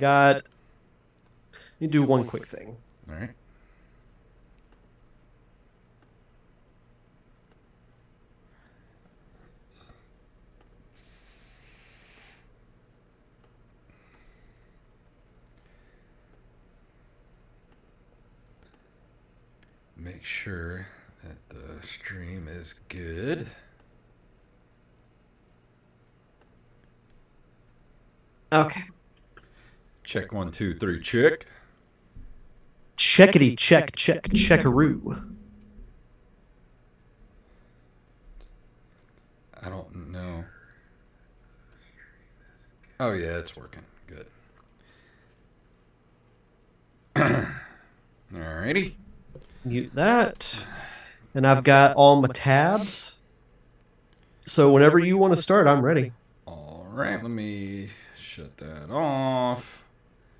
got. Let me do one quick thing. All right. Make sure that the stream is good. Okay. Check 1, 2, 3, check. Checkity check check checkaroo. I don't know. Oh yeah, it's working. Good. Alrighty. Mute that. And I've got all my tabs. So whenever you want to start, I'm ready. All right, let me shut that off.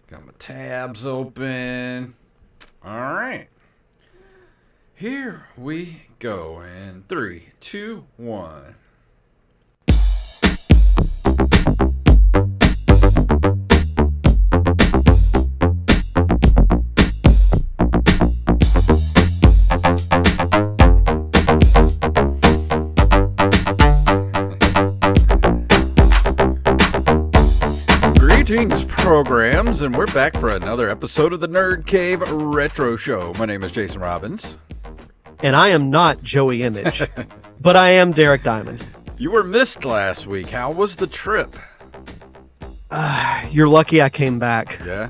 Got my tabs open. All right. Here we go in 3, 2, 1. Greetings, programs, and we're back for another episode of the Nerd Cave Retro Show. My name is Jason Robbins. And I am not Joey Image, but I am Derek Diamond. You were missed last week. How was the trip? You're lucky I came back. Yeah.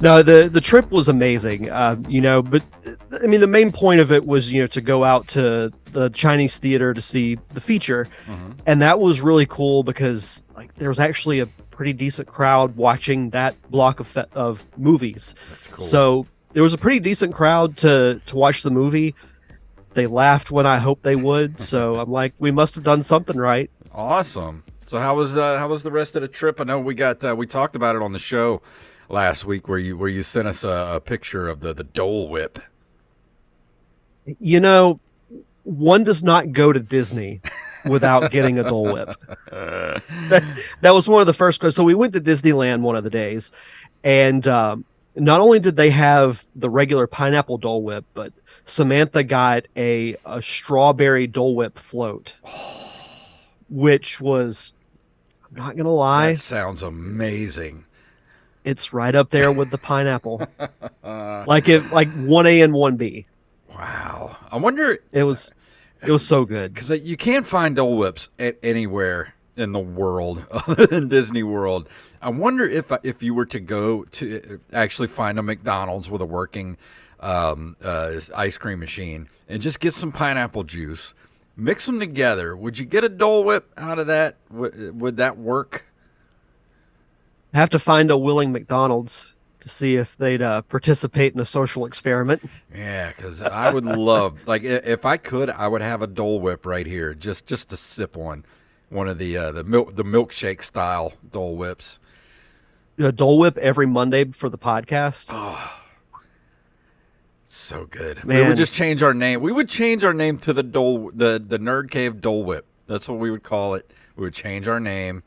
No, the trip was amazing, but I mean, the main point of it was, to go out to the Chinese theater to see the feature. Mm-hmm. And that was really cool because there was actually a pretty decent crowd watching that block of movies. That's cool. So there was a pretty decent crowd to watch the movie. They laughed when I hoped they would. So I'm like, we must have done something right. Awesome. So how was the rest of the trip? I know we talked about it on the show last week where you sent us a picture of the Dole Whip. One does not go to Disney without getting a Dole Whip. That was one of the first. So we went to Disneyland one of the days, and not only did they have the regular pineapple Dole Whip, but Samantha got a strawberry Dole Whip float, which was, I'm not gonna lie, That sounds amazing. it's right up there with the pineapple. like 1A and 1B. Wow. I wonder. It was so good. Because you can't find Dole Whips anywhere in the world other than Disney World. I wonder if you were to go to actually find a McDonald's with a working ice cream machine and just get some pineapple juice, mix them together, would you get a Dole Whip out of that? Would that work? I have to find a willing McDonald's to see if they'd participate in a social experiment. Yeah, because I would love, if I could, I would have a Dole Whip right here, just to sip one of the milkshake style Dole Whips. A Dole Whip every Monday for the podcast. Oh, so good. Man. We would just change our name. We would change our name to the Nerd Cave Dole Whip. That's what we would call it. We would change our name.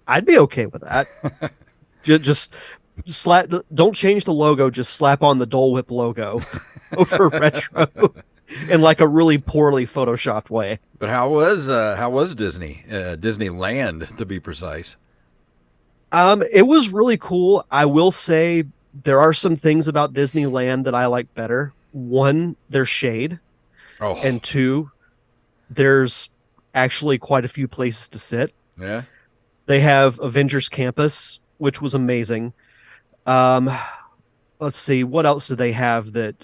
I'd be okay with that. Just slap. Don't change the logo. Just slap on the Dole Whip logo over retro in a really poorly photoshopped way. But how was Disney Disneyland, to be precise? It was really cool. I will say there are some things about Disneyland that I like better. One, there's shade, and two, there's actually quite a few places to sit. Yeah. They have Avengers Campus, which was amazing. Let's see, what else did they have that...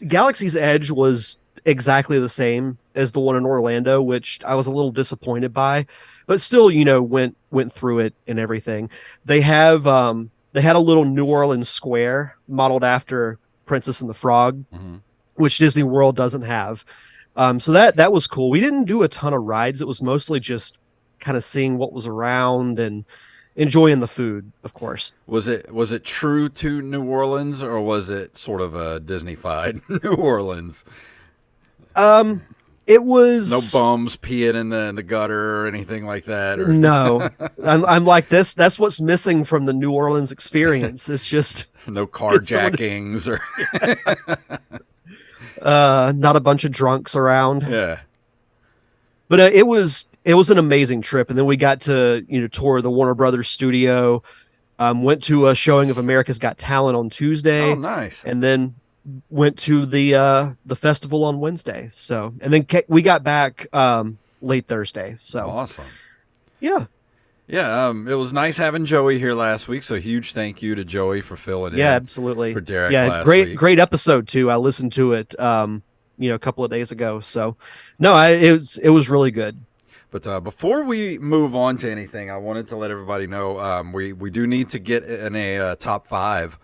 Galaxy's Edge was exactly the same as the one in Orlando, which I was a little disappointed by, but still, went through it and everything. They had a little New Orleans square modeled after Princess and the Frog, Mm-hmm. which Disney World doesn't have. So that was cool. We didn't do a ton of rides. It was mostly just kind of seeing what was around and enjoying the food, of course. Was it true to New Orleans, or was it sort of a Disney-fied New Orleans? It No was bums peeing in the gutter or anything like that, or no. I'm like this. That's what's missing from the New Orleans experience. It's just no get someone, carjackings or not a bunch of drunks around. yeah. But it was an amazing trip, and then we got to tour the Warner Brothers studio. Went to a showing of America's Got Talent on Oh, Tuesday, nice. and then went to the festival on Wednesday. So, and then we got back late Thursday. So, Awesome. yeah, Yeah, it was nice having Joey here last week. So huge thank you to Joey for filling yeah, in absolutely. for Derek Yeah, last great week. great episode too. I listened to it a couple of days ago. So, no, it was really good. But before we move on to anything, I wanted to let everybody know we do need to get in a top 5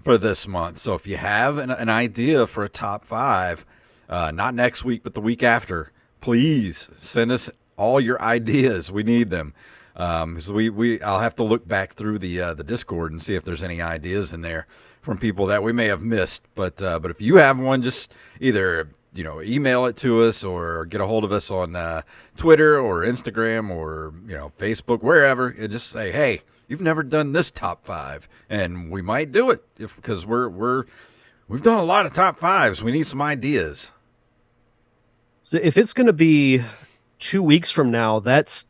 for this month. So if you have an idea for a top 5, not next week but the week after, please send us all your ideas. We need them. So I'll have to look back through the Discord and see if there's any ideas in there from people that we may have missed. But if you have one, just either email it to us or get a hold of us on Twitter or Instagram or Facebook, wherever, and just say, hey, you've never done this top 5, and we might do it because we've done a lot of top 5s. We need some ideas. So if it's going to be 2 weeks from now, that's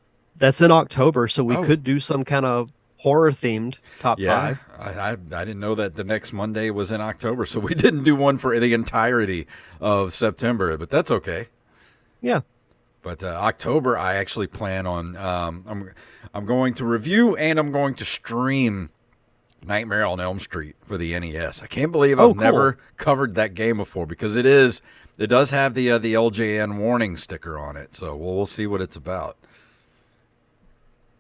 in October, so we Oh. could do some kind of horror themed top Yeah, 5. I didn't know that the next Monday was in October, so we didn't do one for the entirety of September, but that's okay. Yeah. But October, I actually plan on I'm going to review and I'm going to stream Nightmare on Elm Street for the NES. I can't believe I've Oh, cool. never covered that game before because it does have the LJN warning sticker on it. So we'll see what it's about.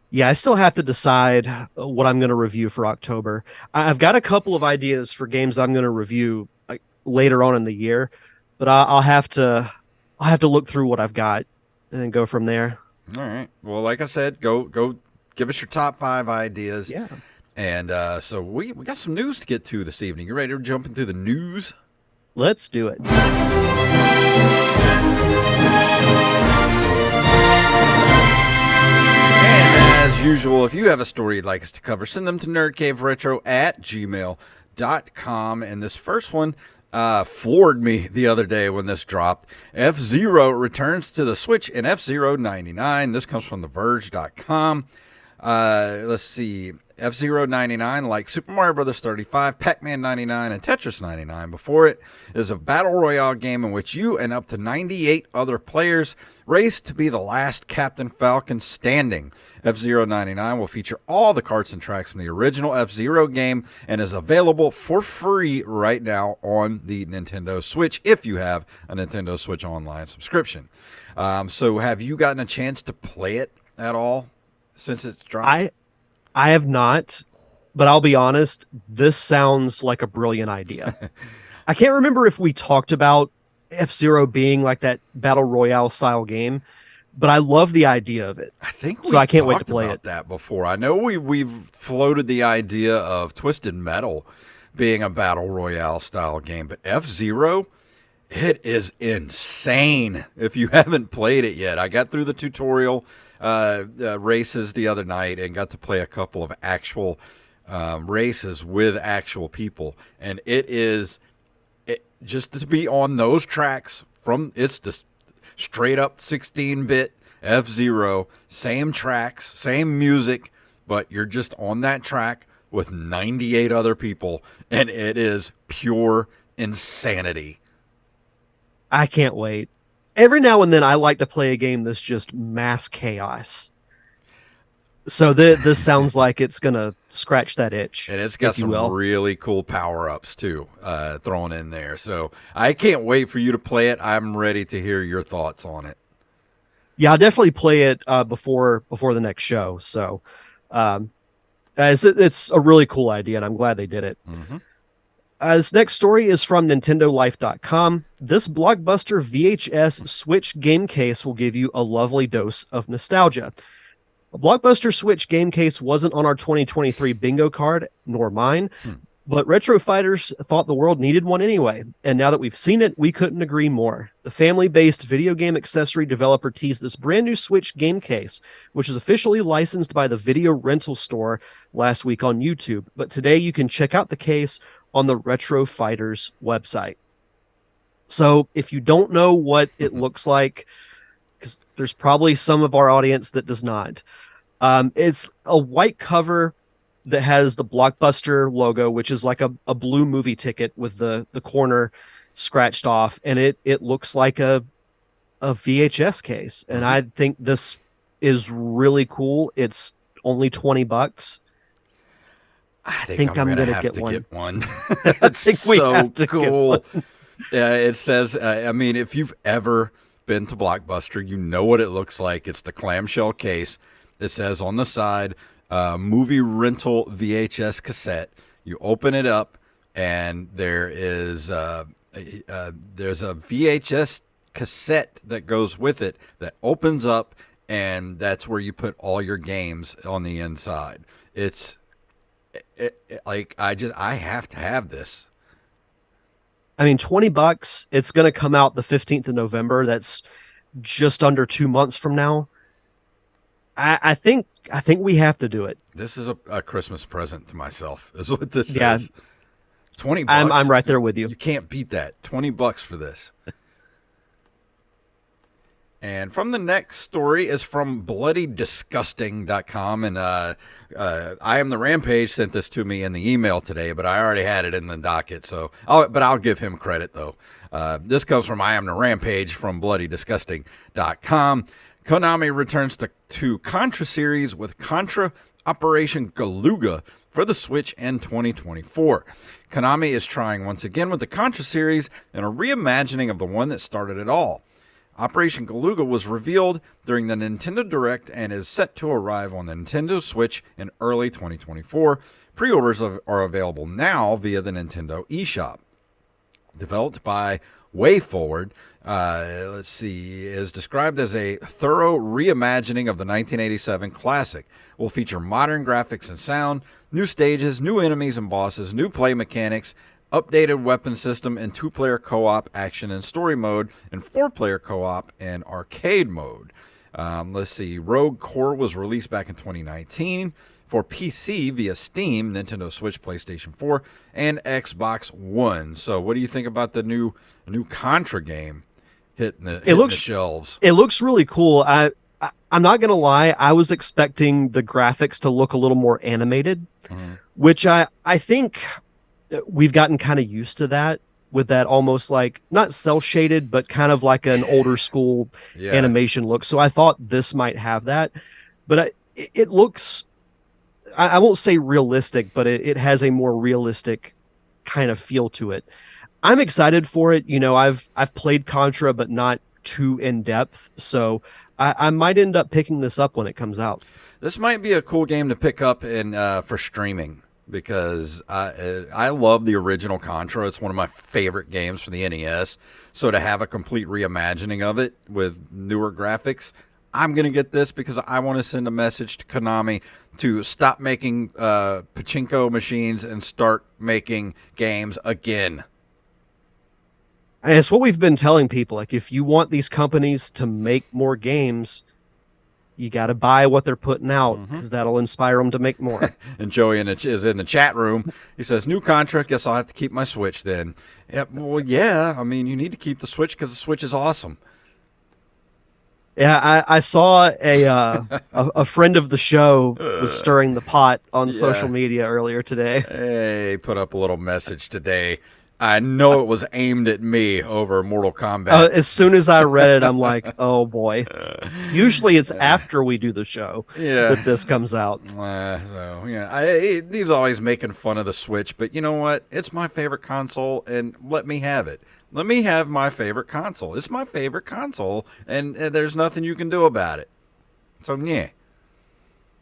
Yeah, I still have to decide what I'm going to review for October. I've got a couple of ideas for games I'm going to review later on in the year, but I'll have to look through what I've got and then go from there. All right. Well, like I said, go give us your top 5 ideas. Yeah. And so we got some news to get to this evening. You ready to jump into the news? Let's do it. And as usual, if you have a story you'd like us to cover, send them to nerdcaveretro@gmail.com. And this first one floored me the other day when this dropped. F-Zero returns to the Switch in F-Zero 99. This comes from TheVerge.com. Let's see. F-Zero 99, like Super Mario Bros. 35, Pac-Man 99, and Tetris 99. Before it is a battle royale game in which you and up to 98 other players race to be the last Captain Falcon standing. F-Zero 99 will feature all the carts and tracks from the original F-Zero game and is available for free right now on the Nintendo Switch if you have a Nintendo Switch Online subscription. So have you gotten a chance to play it at all since it's dropped? I have not, but I'll be honest, this sounds like a brilliant idea. I can't remember if we talked about F-Zero being like that battle royale style game, but I love the idea of it. I think So I can't wait to talked play about it. that before. I know we've floated the idea of Twisted Metal being a battle royale style game, but F-Zero, it is insane if you haven't played it yet. I got through the tutorial races the other night and got to play a couple of actual races with actual people, and just to be on those tracks it's just straight up 16-bit F-Zero, same tracks, same music, but you're just on that track with 98 other people, and it is pure insanity. I can't wait. Every now and then I like to play a game that's just mass chaos. So this sounds like it's going to scratch that itch. And it's got if you some will. really cool power-ups, too, thrown in there. So I can't wait for you to play it. I'm ready to hear your thoughts on it. Yeah, I'll definitely play it before the next show. So it's a really cool idea, and I'm glad they did it. Mm-hmm. This next story is from NintendoLife.com. This blockbuster VHS Switch game case will give you a lovely dose of nostalgia. A blockbuster Switch game case wasn't on our 2023 bingo card, nor mine, But retro fighters thought the world needed one anyway, and now that we've seen it, we couldn't agree more. The family-based video game accessory developer teased this brand new Switch game case, which is officially licensed by the video rental store last week on YouTube. But today you can check out the case on the Retro Fighters website. So if you don't know what it looks like, because there's probably some of our audience that does not, it's a white cover that has the Blockbuster logo, which is like a blue movie ticket with the corner scratched off, and it looks like a VHS case. And I think this is really cool. It's only $20. I think I'm gonna have to get one. I It's think we so have to cool. Yeah, it says. I mean, if you've ever been to Blockbuster, you know what it looks like. It's the clamshell case. It says on the side, movie rental VHS cassette. You open it up, and there's a VHS cassette that goes with it that opens up, and that's where you put all your games on the inside. Like I have to have this. I mean, $20. It's going to come out the 15th of November. That's just under 2 months from now. I think we have to do it. This is a Christmas present to myself. Is what this Yeah, is. $20. I'm right there with you. You can't beat that. $20 for this. And from the next story is from bloodydisgusting.com. And I Am the Rampage sent this to me in the email today, but I already had it in the docket. So, I'll give him credit, though. This comes from I Am the Rampage from bloodydisgusting.com. Konami returns to Contra series with Contra Operation Galuga for the Switch in 2024. Konami is trying once again with the Contra series and a reimagining of the one that started it all. Operation Galuga was revealed during the Nintendo Direct and is set to arrive on the Nintendo Switch in early 2024. Pre-orders are available now via the Nintendo eShop. Developed by WayForward, is described as a thorough reimagining of the 1987 classic. Will feature modern graphics and sound, new stages, new enemies and bosses, new play mechanics, updated weapon system, and 2-player co-op action and story mode, and 4-player co-op and arcade mode. Rogue Core was released back in 2019 for PC via Steam, Nintendo Switch, PlayStation 4, and Xbox One. So what do you think about the new Contra game hitting the shelves? It looks really cool. I'm not going to lie. I was expecting the graphics to look a little more animated, which I think we've gotten kind of used to that, with that almost like not cel shaded, but kind of like an older school animation look. So I thought this might have that, but it looks, I won't say realistic, but it has a more realistic kind of feel to it. I'm excited for it. You know, I've played Contra, but not too in depth. So I might end up picking this up when it comes out. This might be a cool game to pick up for streaming, because I love the original Contra. It's one of my favorite games for the NES. So to have a complete reimagining of it with newer graphics, I'm going to get this because I want to send a message to Konami to stop making pachinko machines and start making games again. And it's what we've been telling people. Like, if you want these companies to make more games, you got to buy what they're putting out, because that'll inspire them to make more. And Joey is in the chat room. He says, new Contra, guess I'll have to keep my Switch then. Yeah, I mean, you need to keep the Switch because the Switch is awesome. Yeah, I saw a friend of the show was stirring the pot on social media earlier today. Hey, put up a little message today. I know it was aimed at me over Mortal Kombat. As soon as I read it, I'm like, oh boy. Usually it's after we do the show that this comes out. He's always making fun of the Switch, but you know what? It's my favorite console, and let me have it. Let me have my favorite console. It's my favorite console, and there's nothing you can do about it. So, yeah.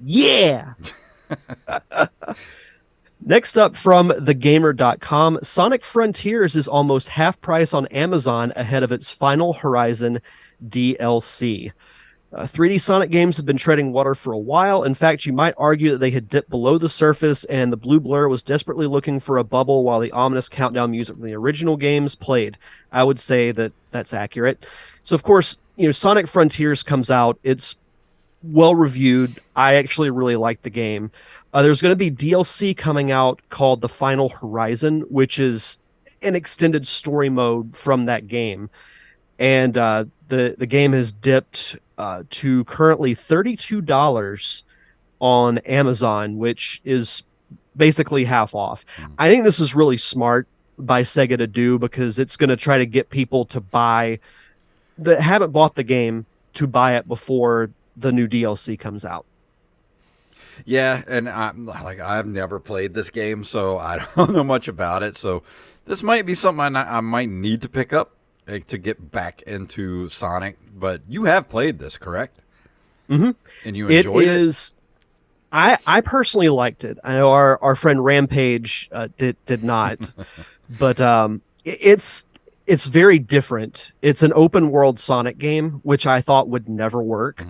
Yeah! Next up from thegamer.com, Sonic Frontiers is almost half price on Amazon ahead of its Final Horizon DLC. 3D Sonic games have been treading water for a while. In fact, you might argue that they had dipped below the surface and the blue blur was desperately looking for a bubble while the ominous countdown music from the original games played. I would say that that's accurate. So, of course, Sonic Frontiers comes out. It's well reviewed. I actually really like the game. There's going to be DLC coming out called The Final Horizon, which is an extended story mode from that game. And the game has dipped to currently $32 on Amazon, which is basically half off. I think this is really smart by Sega to do because it's going to try to get people to buy that haven't bought the game to buy it before the new DLC comes out. Yeah, and I've never played this game, so I don't know much about it. So this might be something I might need to pick up to get back into Sonic. But you have played this, correct? Mm-hmm. And you enjoyed it? I personally liked it. I know our friend Rampage did not, but it's very different. It's an open world Sonic game, which I thought would never work,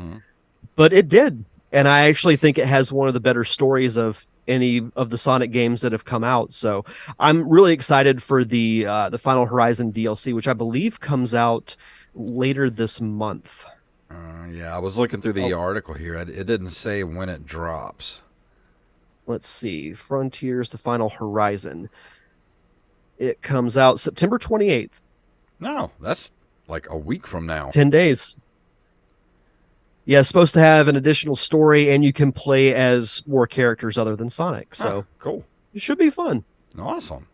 but it did. And I actually think it has one of the better stories of any of the Sonic games that have come out. So I'm really excited for the Final Horizon DLC, which I believe comes out later this month. Yeah, I was looking through the article here. It didn't say when it drops. Let's see. Frontiers, the Final Horizon. It comes out September 28th. No, that's like a week from now. 10 days. Yeah, it's supposed to have an additional story, and you can play as more characters other than Sonic. So cool. It should be fun. Awesome.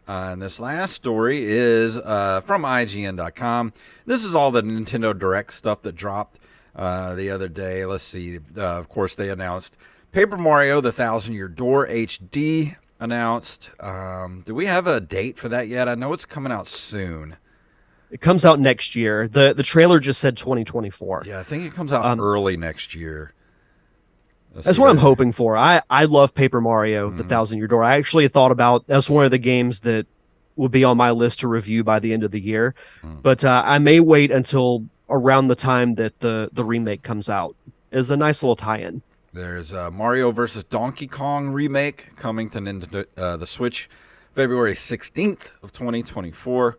And this last story is from IGN.com. This is all the Nintendo Direct stuff that dropped the other day. Let's see. Of course, they announced Paper Mario: The Thousand Year Door HD announced. Do we have a date for that yet? I know it's coming out soon. It comes out next year. The trailer just said 2024. Yeah, I think it comes out early next year. That's what I'm hoping for. I love Paper Mario, The Thousand Year Door. I actually thought about that's one of the games that would be on my list to review by the end of the year. But I may wait until around the time that the remake comes out. It's a nice little tie-in. There's Mario vs. Donkey Kong remake coming to the Switch February 16th of 2024.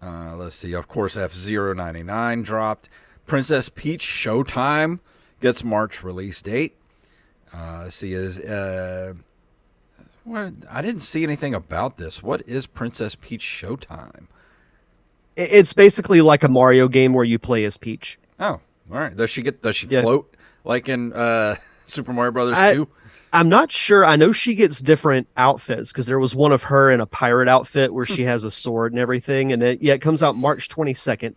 Let's see. Of course, F-Zero 99 dropped. Princess Peach Showtime gets March release date. Let's see. I didn't see anything about this. What is Princess Peach Showtime? It's basically like a Mario game where you play as Peach. Oh, all right. Does she float like in Super Mario Brothers 2? I'm not sure. I know she gets different outfits because there was one of her in a pirate outfit where she has a sword and everything. And it comes out March 22nd.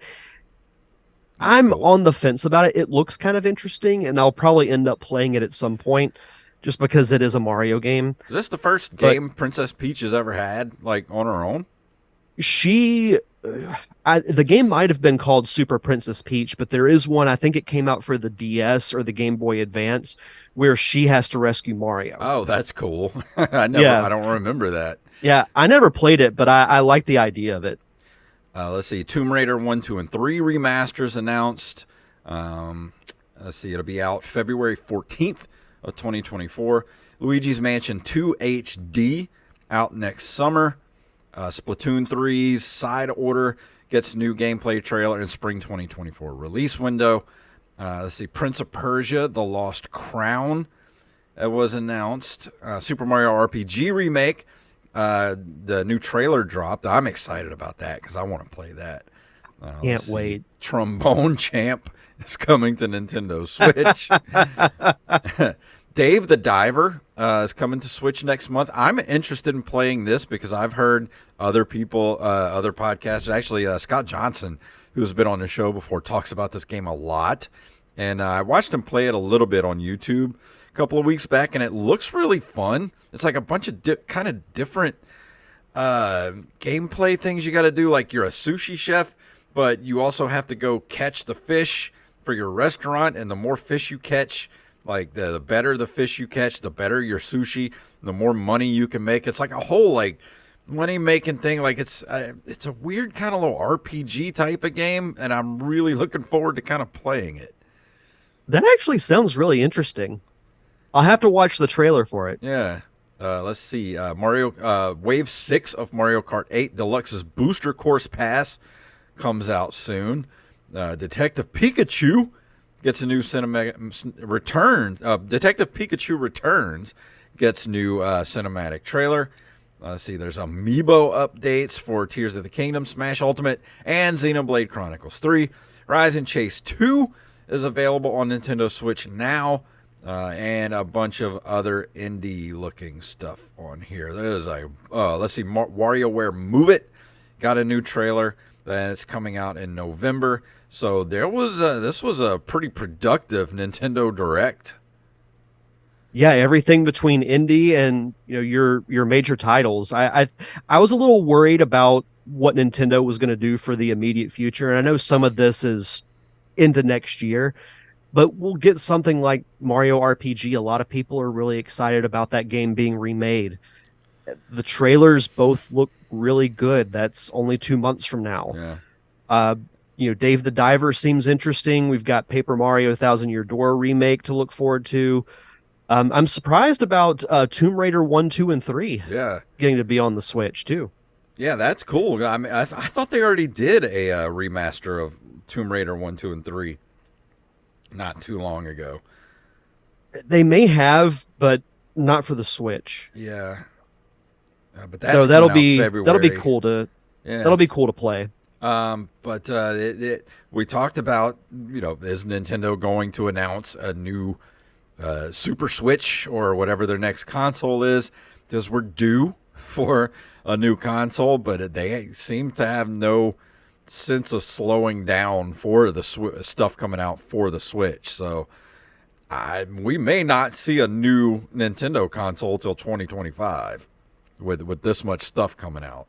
I'm on the fence about it. It looks kind of interesting, and I'll probably end up playing it at some point just because it is a Mario game. Is this the first game Princess Peach has ever had, like, on her own? The game might have been called Super Princess Peach, but there is one, I think it came out for the DS or the Game Boy Advance, where she has to rescue Mario. Oh, that's cool. I don't remember that. Yeah, I never played it, but I like the idea of it. Let's see, Tomb Raider 1, 2, and 3 remasters announced. Let's see, it'll be out February 14th of 2024. Luigi's Mansion 2 HD out next summer. Splatoon 3's Side Order gets new gameplay trailer in spring 2024 release window. Let's see, Prince of Persia: The Lost Crown was announced. Super Mario RPG remake. The new trailer dropped. I'm excited about that because I want to play that. Can't wait. Trombone Champ is coming to Nintendo Switch. Dave the Diver is coming to Switch next month. I'm interested in playing this because I've heard other people, other podcasts. Actually, Scott Johnson, who's been on the show before, talks about this game a lot. And I watched him play it a little bit on YouTube a couple of weeks back, and it looks really fun. It's like a bunch of kind of different gameplay things you got to do. Like you're a sushi chef, but you also have to go catch the fish for your restaurant. And the more fish you catch, like the better the fish you catch, the better your sushi, the more money you can make. It's like a whole like money making thing. Like it's a weird kind of little RPG type of game, and I'm really looking forward to kind of playing it. That actually sounds really interesting. I'll have to watch the trailer for it. Yeah. Let's see. Mario Wave 6 of Mario Kart 8 Deluxe's Booster Course Pass comes out soon. Detective Pikachu gets a new cinematic return. Detective Pikachu Returns gets new cinematic trailer. Let's see. There's Amiibo updates for Tears of the Kingdom, Smash Ultimate, and Xenoblade Chronicles 3. Rise and Chase 2 is available on Nintendo Switch now. And a bunch of other indie-looking stuff on here. There's let's see, WarioWare Move It got a new trailer, and it's coming out in November. So this was a pretty productive Nintendo Direct. Yeah, everything between indie and your major titles. I was a little worried about what Nintendo was going to do for the immediate future, and I know some of this is into next year. But we'll get something like Mario RPG. A lot of people are really excited about that game being remade. The trailers both look really good. That's only 2 months from now. Yeah. Dave the Diver seems interesting. We've got Paper Mario Thousand Year Door remake to look forward to. I'm surprised about Tomb Raider 1, 2, and 3 Yeah. getting to be on the Switch, too. Yeah, that's cool. I mean, I thought they already did a remaster of Tomb Raider 1, 2, and 3 not too long ago. They may have, but not for the Switch. Yeah. But that's So that'll be cool to yeah. that'll be cool to play. But we talked about, is Nintendo going to announce a new Super Switch or whatever their next console is? Because we're due for a new console, but they seem to have no sense of slowing down for the stuff coming out for the Switch. So we may not see a new Nintendo console till 2025 with this much stuff coming out.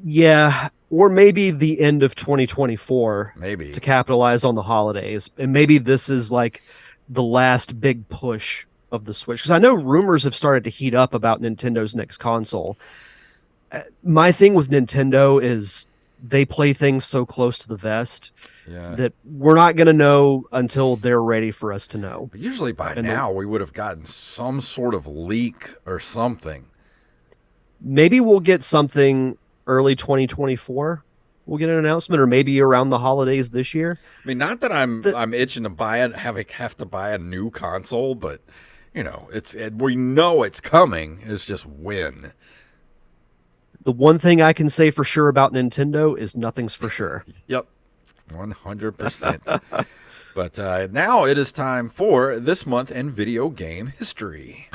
Yeah, or maybe the end of 2024, Maybe, to capitalize on the holidays. And maybe this is like the last big push of the Switch. Because I know rumors have started to heat up about Nintendo's next console. My thing with Nintendo is they play things so close to the vest that we're not going to know until they're ready for us to know. But usually by now we would have gotten some sort of leak or something. Maybe we'll get something early 2024. We'll get an announcement, or maybe around the holidays this year. I mean, not that I'm itching to buy it, have to buy a new console, but we know it's coming. It's just when. The one thing I can say for sure about Nintendo is nothing's for sure. Yep, 100%. But now it is time for This Month in Video Game History.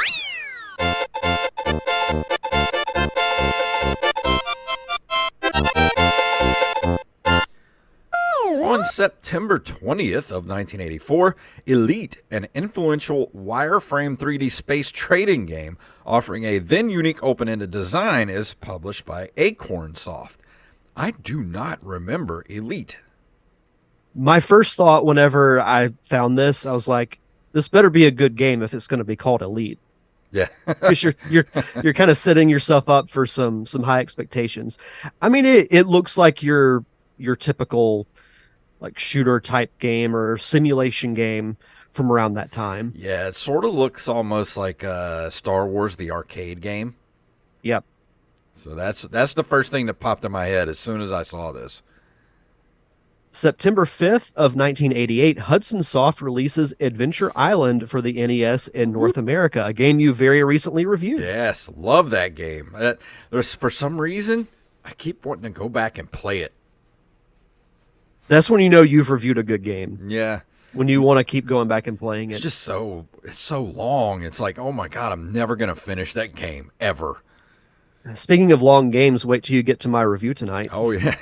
On September 20th of 1984, Elite, an influential wireframe 3D space trading game offering a then unique open-ended design, is published by Acorn Soft. I do not remember Elite. My first thought whenever I found this, I was like, this better be a good game if it's going to be called Elite. Yeah. Because you're kind of setting yourself up for some high expectations. I mean, it looks like your typical like shooter type game or simulation game from around that time. Yeah, it sort of looks almost like Star Wars, the arcade game. Yep. So that's the first thing that popped in my head as soon as I saw this. September 5th of 1988, Hudson Soft releases Adventure Island for the NES in North America, a game you very recently reviewed. Yes, love that game. For some reason, I keep wanting to go back and play it. That's when you know you've reviewed a good game. Yeah. When you want to keep going back and playing it. It's just it's so long. It's like, oh my God, I'm never going to finish that game ever. Speaking of long games, wait till you get to my review tonight. Oh, yeah.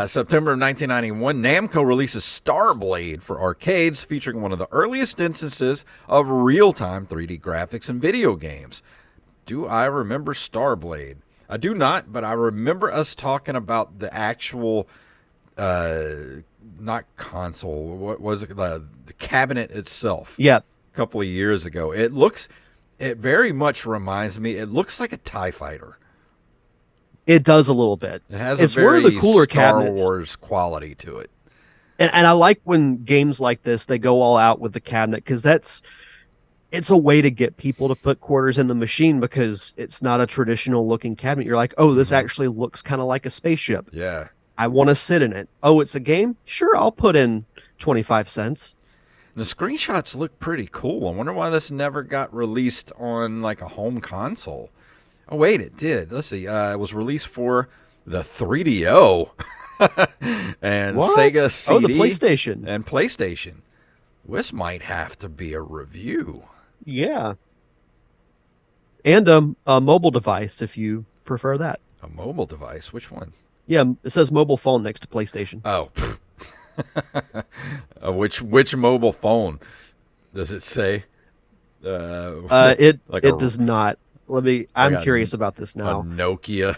September of 1991, Namco releases Starblade for arcades, featuring one of the earliest instances of real-time 3D graphics in video games. Do I remember Starblade? I do not, but I remember us talking about the actual... not console. What was it? The cabinet itself. Yeah. A couple of years ago. It very much reminds me. It looks like a TIE fighter. It does a little bit. It has it's a very one of the cooler Star cabinets. Wars quality to it. And I like when games like this, they go all out with the cabinet, because it's a way to get people to put quarters in the machine, because it's not a traditional looking cabinet. You're like, oh, this Hmm. actually looks kind of like a spaceship. Yeah. I want to sit in it. Oh, it's a game? Sure, I'll put in 25 cents. The screenshots look pretty cool. I wonder why this never got released on like a home console. Oh wait, it did. Let's see. It was released for the 3DO and What? Sega Oh, the CD PlayStation. and PlayStation. This might have to be a review. Yeah. And a mobile device if you prefer that. A mobile device. Which one? Yeah, it says mobile phone next to PlayStation. Oh, which mobile phone does it say? It like it does not. I'm a, curious about this a now. Nokia.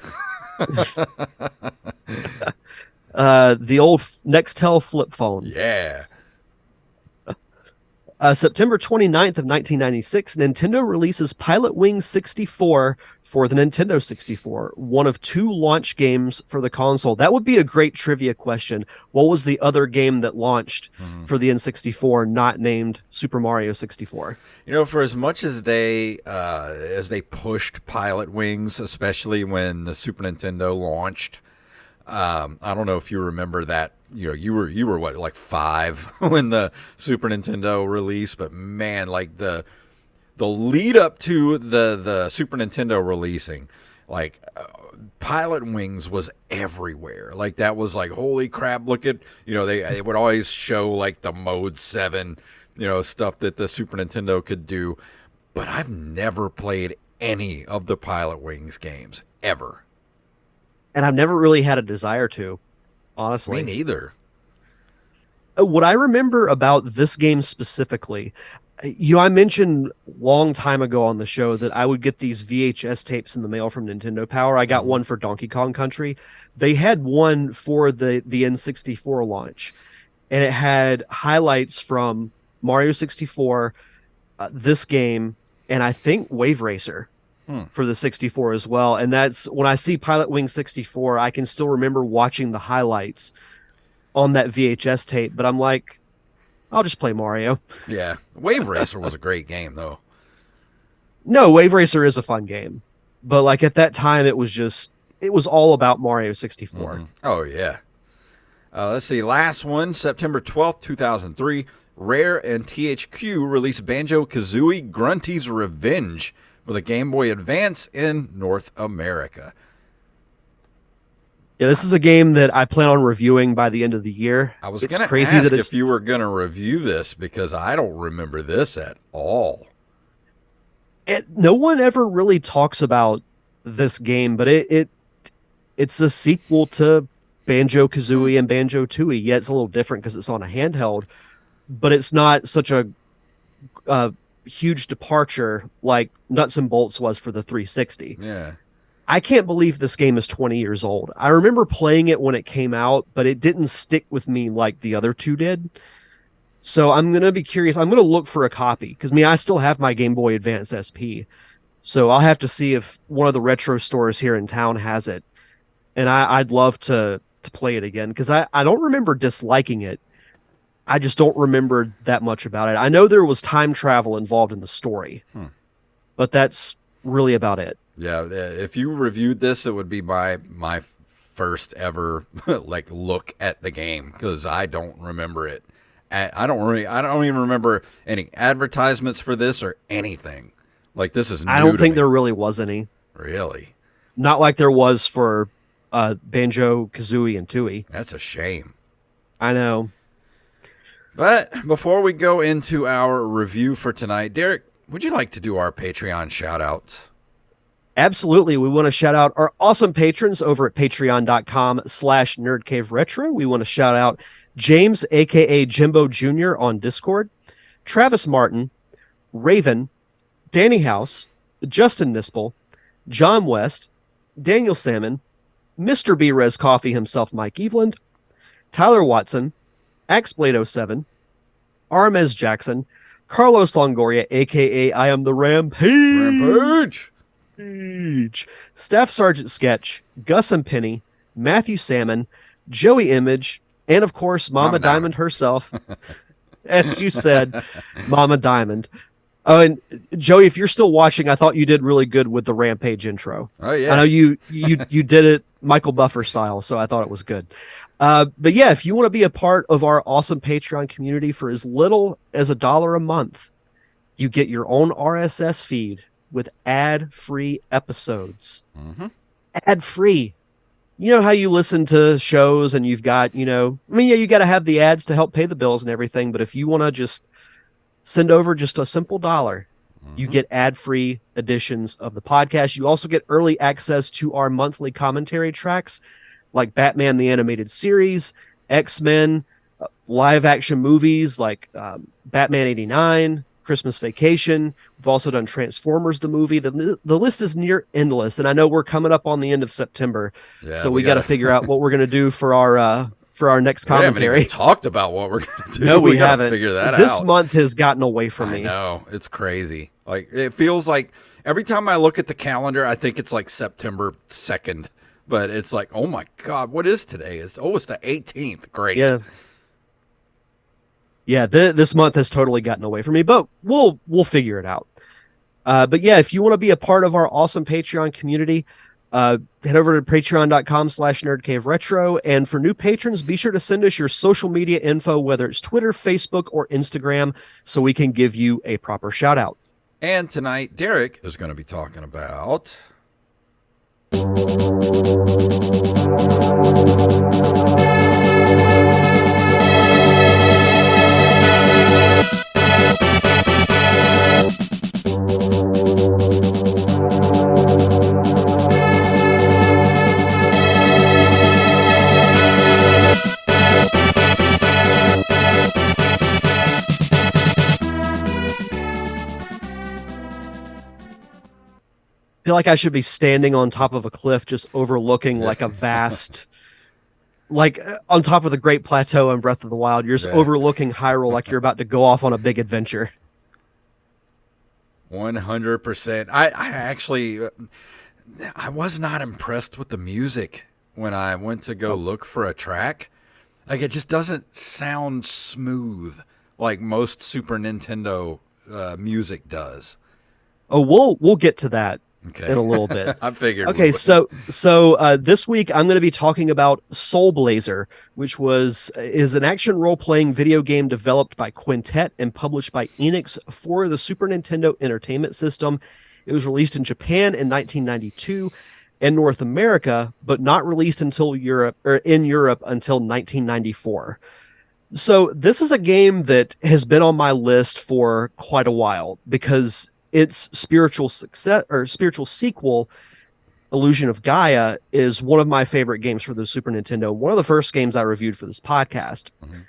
The old Nextel flip phone. Yeah. September 29th of 1996, Nintendo releases Pilot Wing 64 for the Nintendo 64, one of two launch games for the console. That would be a great trivia question. What was the other game that launched for the N64 not named Super Mario 64? You know, for as much as they pushed Pilot Wings, especially when the Super Nintendo launched, I don't know if you remember that. You know, you were what, like 5 when the Super Nintendo released, but man, like the lead up to the Super Nintendo releasing, like Pilot Wings was everywhere. Like that was like, holy crap! Look at, you know, they would always show like the Mode 7, you know, stuff that the Super Nintendo could do, but I've never played any of the Pilot Wings games ever. And I've never really had a desire to, Me honestly. neither. What I remember about this game specifically, I mentioned long time ago on the show that I would get these VHS tapes in the mail from Nintendo Power. I got one for Donkey Kong Country. They had one for the N64 launch, and it had highlights from Mario 64, this game, and I think Wave Racer for the 64 as well. And that's when I see Pilot Wing 64, I can still remember watching the highlights on that VHS tape, but I'm like, I'll just play Mario. Yeah, Wave Racer was a great game though. No, Wave Racer is a fun game, but like at that time, it was all about Mario 64. Oh yeah. Let's see. Last one, September 12th, 2003. Rare and THQ released Banjo-Kazooie Grunty's Revenge for the Game Boy Advance in North America. Yeah, this is a game that I plan on reviewing by the end of the year. I was It's going to crazy ask that it's if you were going to review this because I don't remember this at all. no one ever really talks about this game, but it's a sequel to Banjo-Kazooie and Banjo-Tooie. Yeah, it's a little different because it's on a handheld, but it's not such a huge departure like Nuts and Bolts was for the 360. Yeah. I can't believe this game is 20 years old. I remember playing it when it came out, but it didn't stick with me like the other two did. So I'm going to be curious. I'm going to look for a copy because I still have my Game Boy Advance SP. So I'll have to see if one of the retro stores here in town has it. And I'd love to play it again because I don't remember disliking it. I just don't remember that much about it. I know there was time travel involved in the story, but that's really about it. Yeah, if you reviewed this, it would be my first ever like look at the game because I don't remember it. I don't even remember any advertisements for this or anything. Like this is new I don't to think me. there really was any. Really? Not like there was for Banjo, Kazooie, and Tooie. That's a shame. I know. But before we go into our review for tonight, Derek, would you like to do our Patreon shout outs? Absolutely. We want to shout out our awesome patrons over at patreon.com/nerdcaveretro. We want to shout out James, aka Jimbo Jr. on Discord, Travis Martin, Raven, Danny House, Justin Nispel, John West, Daniel Salmon, Mr. B. Rez Coffee himself, Mike Eveland, Tyler Watson, Axeblade07, Armez Jackson, Carlos Longoria, aka I am the Rampage. Rampage! Staff Sergeant Sketch, Gus and Penny, Matthew Salmon, Joey Image, And of course, Mama Diamond herself, as you said, Mama Diamond. Oh, and Joey, if you're still watching, I thought you did really good with the Rampage intro. Oh yeah, I know you did it Michael Buffer style, so I thought it was good. But yeah, if you want to be a part of our awesome Patreon community for as little as $1 a month, you get your own RSS feed with ad-free episodes. Mm-hmm. Ad-free. You know how you listen to shows and you've got, you got to have the ads to help pay the bills and everything. But if you want to just send over just a simple $1, you get ad-free editions of the podcast. You also get early access to our monthly commentary tracks like Batman the Animated Series, X-Men, live action movies like Batman 89, Christmas Vacation. We've also done Transformers the movie. The list is near endless, and I know we're coming up on the end of September, so we got to figure out what we're going to do for our next commentary. We haven't even talked about what we're going to do. No, we haven't. Figure that out. This month has gotten away from me. I know, it's crazy. Like it feels like every time I look at the calendar, I think it's like September 2nd, but it's like, oh my God, what is today? It's the 18th. Great. Yeah. Yeah, this month has totally gotten away from me, but we'll figure it out. But yeah, if you want to be a part of our awesome Patreon community, head over to patreon.com/nerdcaveretro. And for new patrons, be sure to send us your social media info, whether it's Twitter, Facebook, or Instagram, so we can give you a proper shout out. And tonight, Derek is going to be talking about... I feel like I should be standing on top of a cliff, just overlooking like a vast, like on top of the Great Plateau in Breath of the Wild. You're just overlooking Hyrule like you're about to go off on a big adventure. 100%. I actually, I was not impressed with the music when I went to go look for a track. Like it just doesn't sound smooth like most Super Nintendo music does. Oh, we'll get to that. Okay. In a little bit. I figured. Okay, so this week I'm going to be talking about Soul Blazer, which is an action role-playing video game developed by Quintet and published by Enix for the Super Nintendo Entertainment System. It was released in Japan in 1992 and North America, but not released in Europe until 1994. So this is a game that has been on my list for quite a while because its spiritual sequel, Illusion of Gaia, is one of my favorite games for the Super Nintendo. One of the first games I reviewed for this podcast. Mm-hmm.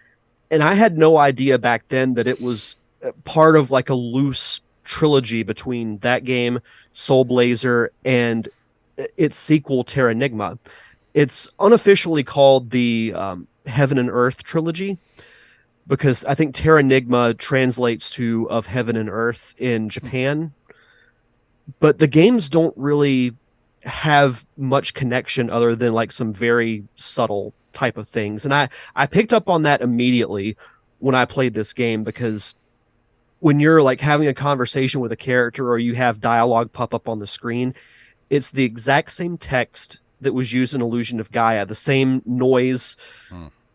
And I had no idea back then that it was part of like a loose trilogy between that game, Soul Blazer, and its sequel, Terranigma. It's unofficially called the Heaven and Earth trilogy, because I think Terranigma translates to Of Heaven and Earth in Japan. But the games don't really have much connection other than like some very subtle type of things. And I picked up on that immediately when I played this game, because when you're like having a conversation with a character or you have dialogue pop up on the screen, it's the exact same text that was used in Illusion of Gaia. The same noise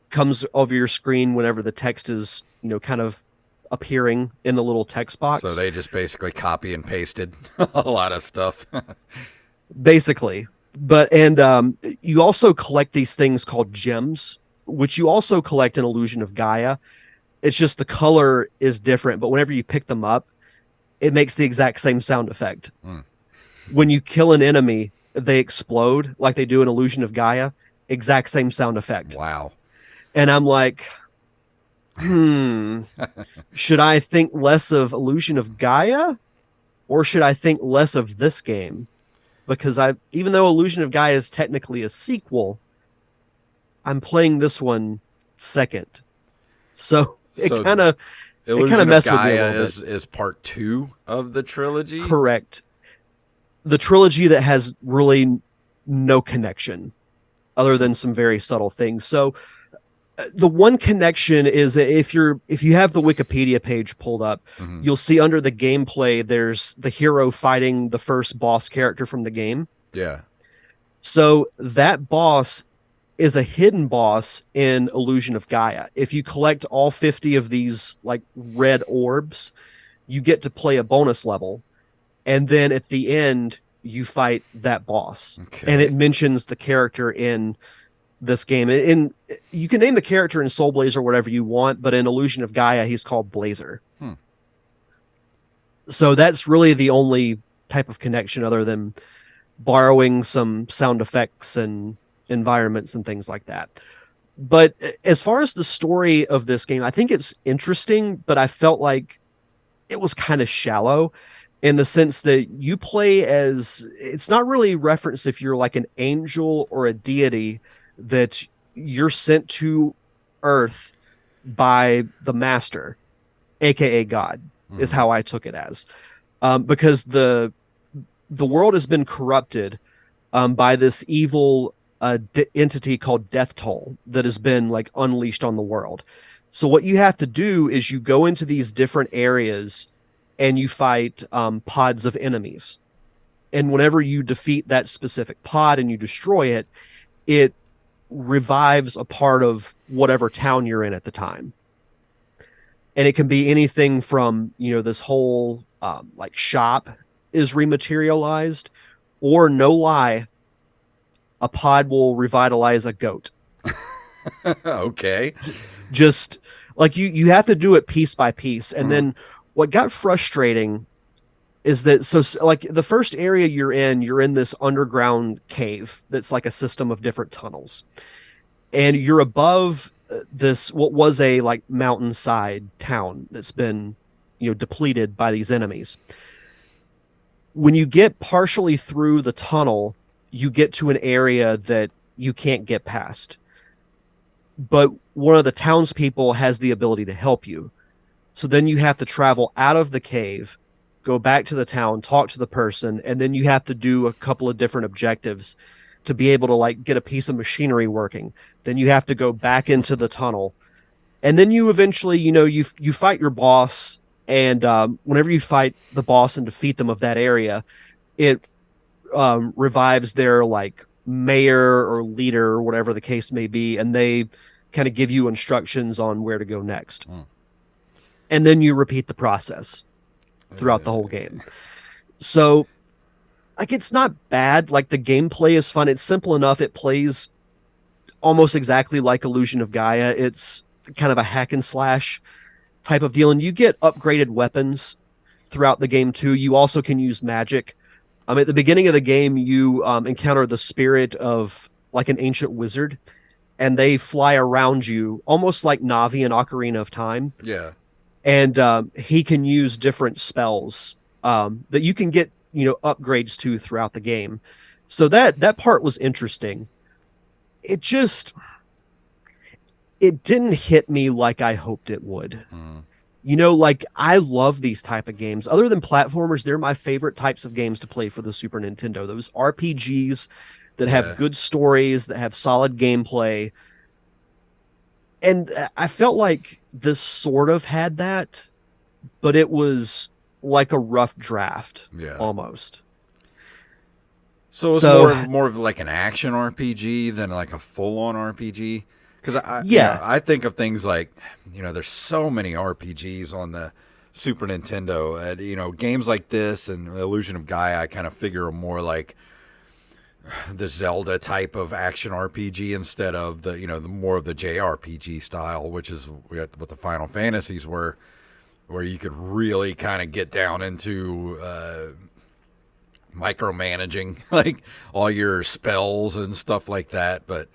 comes over your screen whenever the text is, kind of appearing in the little text box. So they just basically copy and pasted a lot of stuff. Basically. And you also collect these things called gems, which you also collect in Illusion of Gaia. It's just the color is different, but whenever you pick them up, it makes the exact same sound effect. When you kill an enemy, they explode like they do in Illusion of Gaia. Exact same sound effect. Wow. And I'm like, should I think less of Illusion of Gaia, or should I think less of this game? Because even though Illusion of Gaia is technically a sequel, I'm playing this one second. So it kind of messed with me a little bit. Is part 2 of the trilogy? Correct. The trilogy that has really no connection other than some very subtle things. So The one connection is if you have the Wikipedia page pulled up, Hmm. you'll see under the gameplay there's the hero fighting the first boss character from the game. Yeah. So that boss is a hidden boss in Illusion of Gaia. If you collect all 50 of these like red orbs, you get to play a bonus level, and then at the end you fight that boss. And it Okay. mentions the character in this game. In you can name the character in Soul Blazer whatever you want, but in Illusion of Gaia he's called Blazer. Hmm. So that's really the only type of connection other than borrowing some sound effects and environments and things like that. But as far as the story of this game, I think it's interesting, but I felt like it was kind of shallow in the sense that you play as it's not really referenced if you're like an angel or a deity that you're sent to Earth by the master, aka God, is Hmm. how I took it as. Because the world has been corrupted by this evil entity called Death Toll that has been like unleashed on the world. So what you have to do is you go into these different areas and you fight pods of enemies. And whenever you defeat that specific pod and you destroy it, it revives a part of whatever town you're in at the time. And it can be anything from, this whole like shop is rematerialized, or no lie, a pod will revitalize a goat. Okay. Just like you have to do it piece by piece. And Mhm. then what got frustrating is that like the first area you're in this underground cave that's like a system of different tunnels. And you're above this what was a like mountainside town that's been, depleted by these enemies. When you get partially through the tunnel, you get to an area that you can't get past. But one of the townspeople has the ability to help you. So then you have to travel out of the cave, go back to the town, talk to the person, and then you have to do a couple of different objectives to be able to like get a piece of machinery working. Then you have to go back into the tunnel. And then you eventually, you fight your boss, and whenever you fight the boss and defeat them of that area, it revives their like mayor or leader or whatever the case may be, and they kind of give you instructions on where to go next. Hmm. And then you repeat the process throughout the whole game. So like it's not bad. Like the gameplay is fun. It's simple enough. It plays almost exactly like Illusion of Gaia. It's kind of a hack and slash type of deal. And you get upgraded weapons throughout the game too. You also can use magic. At the beginning of the game, you encounter the spirit of like an ancient wizard, and they fly around you almost like Navi in Ocarina of Time. Yeah. And he can use different spells that you can get, upgrades to throughout the game. So that part was interesting. It just it didn't hit me like I hoped it would. Hmm. Like I love these type of games. Other than platformers, they're my favorite types of games to play for the Super Nintendo. Those RPGs that have Yeah. good stories, that have solid gameplay. And I felt like this sort of had that, but it was like a rough draft Yeah. almost. So it's So more of like an action RPG than like a full on RPG. Because yeah, I think of things like, there's so many RPGs on the Super Nintendo. Games like this and Illusion of Gaia, I kind of figure are more like the Zelda type of action RPG instead of the more of the JRPG style, which is what the Final Fantasies were, where you could really kind of get down into micromanaging like all your spells and stuff like that. But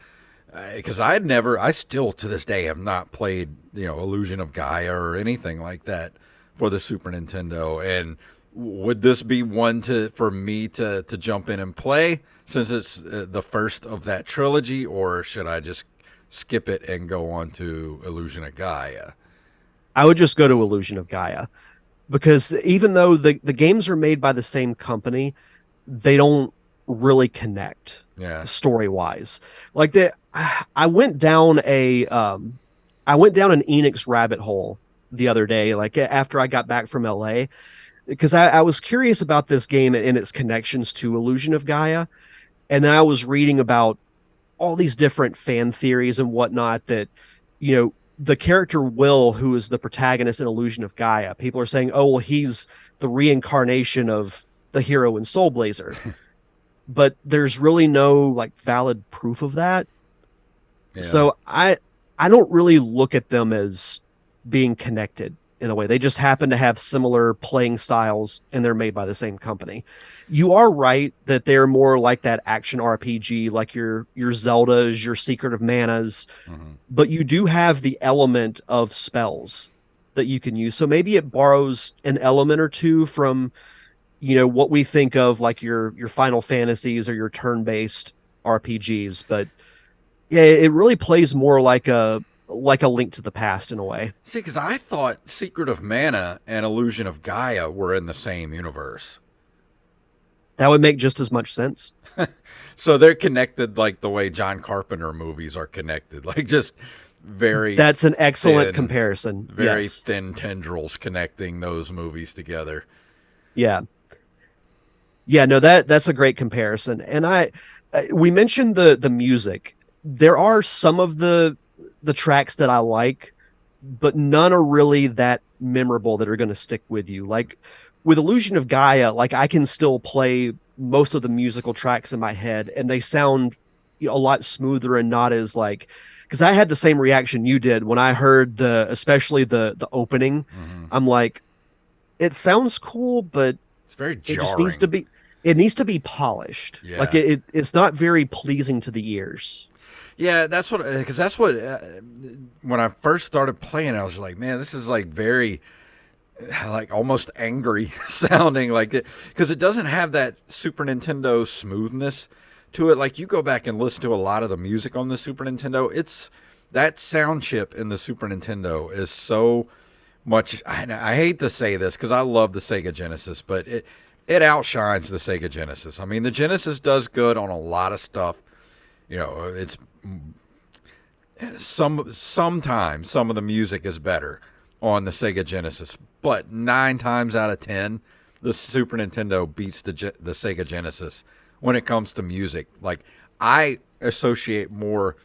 because I still to this day have not played Illusion of Gaia or anything like that for the Super Nintendo. And would this be one for me to jump in and play since it's the first of that trilogy, or should I just skip it and go on to Illusion of Gaia? I would just go to Illusion of Gaia because even though the games are made by the same company, they don't really connect Yeah. story wise. Like the I went down a I went down an Enix rabbit hole the other day, like after I got back from LA, because I was curious about this game and its connections to Illusion of Gaia. And then I was reading about all these different fan theories and whatnot that, the character Will, who is the protagonist in Illusion of Gaia, people are saying, oh, well, he's the reincarnation of the hero in Soul Blazer. But there's really no like valid proof of that. Yeah. So I don't really look at them as being connected in a way. They just happen to have similar playing styles and they're made by the same company. You are right that they're more like that action RPG, like your Zeldas, your Secret of Manas, but you do have the element of spells that you can use. So maybe it borrows an element or two from, what we think of like your Final Fantasies or your turn-based RPGs, but yeah, it really plays more like a Link to the Past in a way. See, because I thought Secret of Mana and Illusion of Gaia were in the same universe. That would make just as much sense. So they're connected like the way John Carpenter movies are connected. Like just very That's an excellent thin, comparison. very Yes. thin tendrils connecting those movies together. Yeah. Yeah, no, that's a great comparison. And we mentioned the music. There are some of the tracks that I like, but none are really that memorable that are going to stick with you. Like with Illusion of Gaia, like I can still play most of the musical tracks in my head and they sound a lot smoother and not as like, because I had the same reaction you did when I heard especially the opening. I'm like, it sounds cool, but It's very it jarring. just needs to be polished. Yeah. Like it's not very pleasing to the ears. Yeah, that's what, because that's what, when I first started playing, I was like, man, this is like very, like almost angry sounding, like it, because it doesn't have that Super Nintendo smoothness to it. Like you go back and listen to a lot of the music on the Super Nintendo, it's that sound chip in the Super Nintendo is so much. I hate to say this because I love the Sega Genesis, but it outshines the Sega Genesis. I mean, the Genesis does good on a lot of stuff. It's sometimes some of the music is better on the Sega Genesis, but 9 times out of 10, the Super Nintendo beats the Sega Genesis when it comes to music. Like I associate more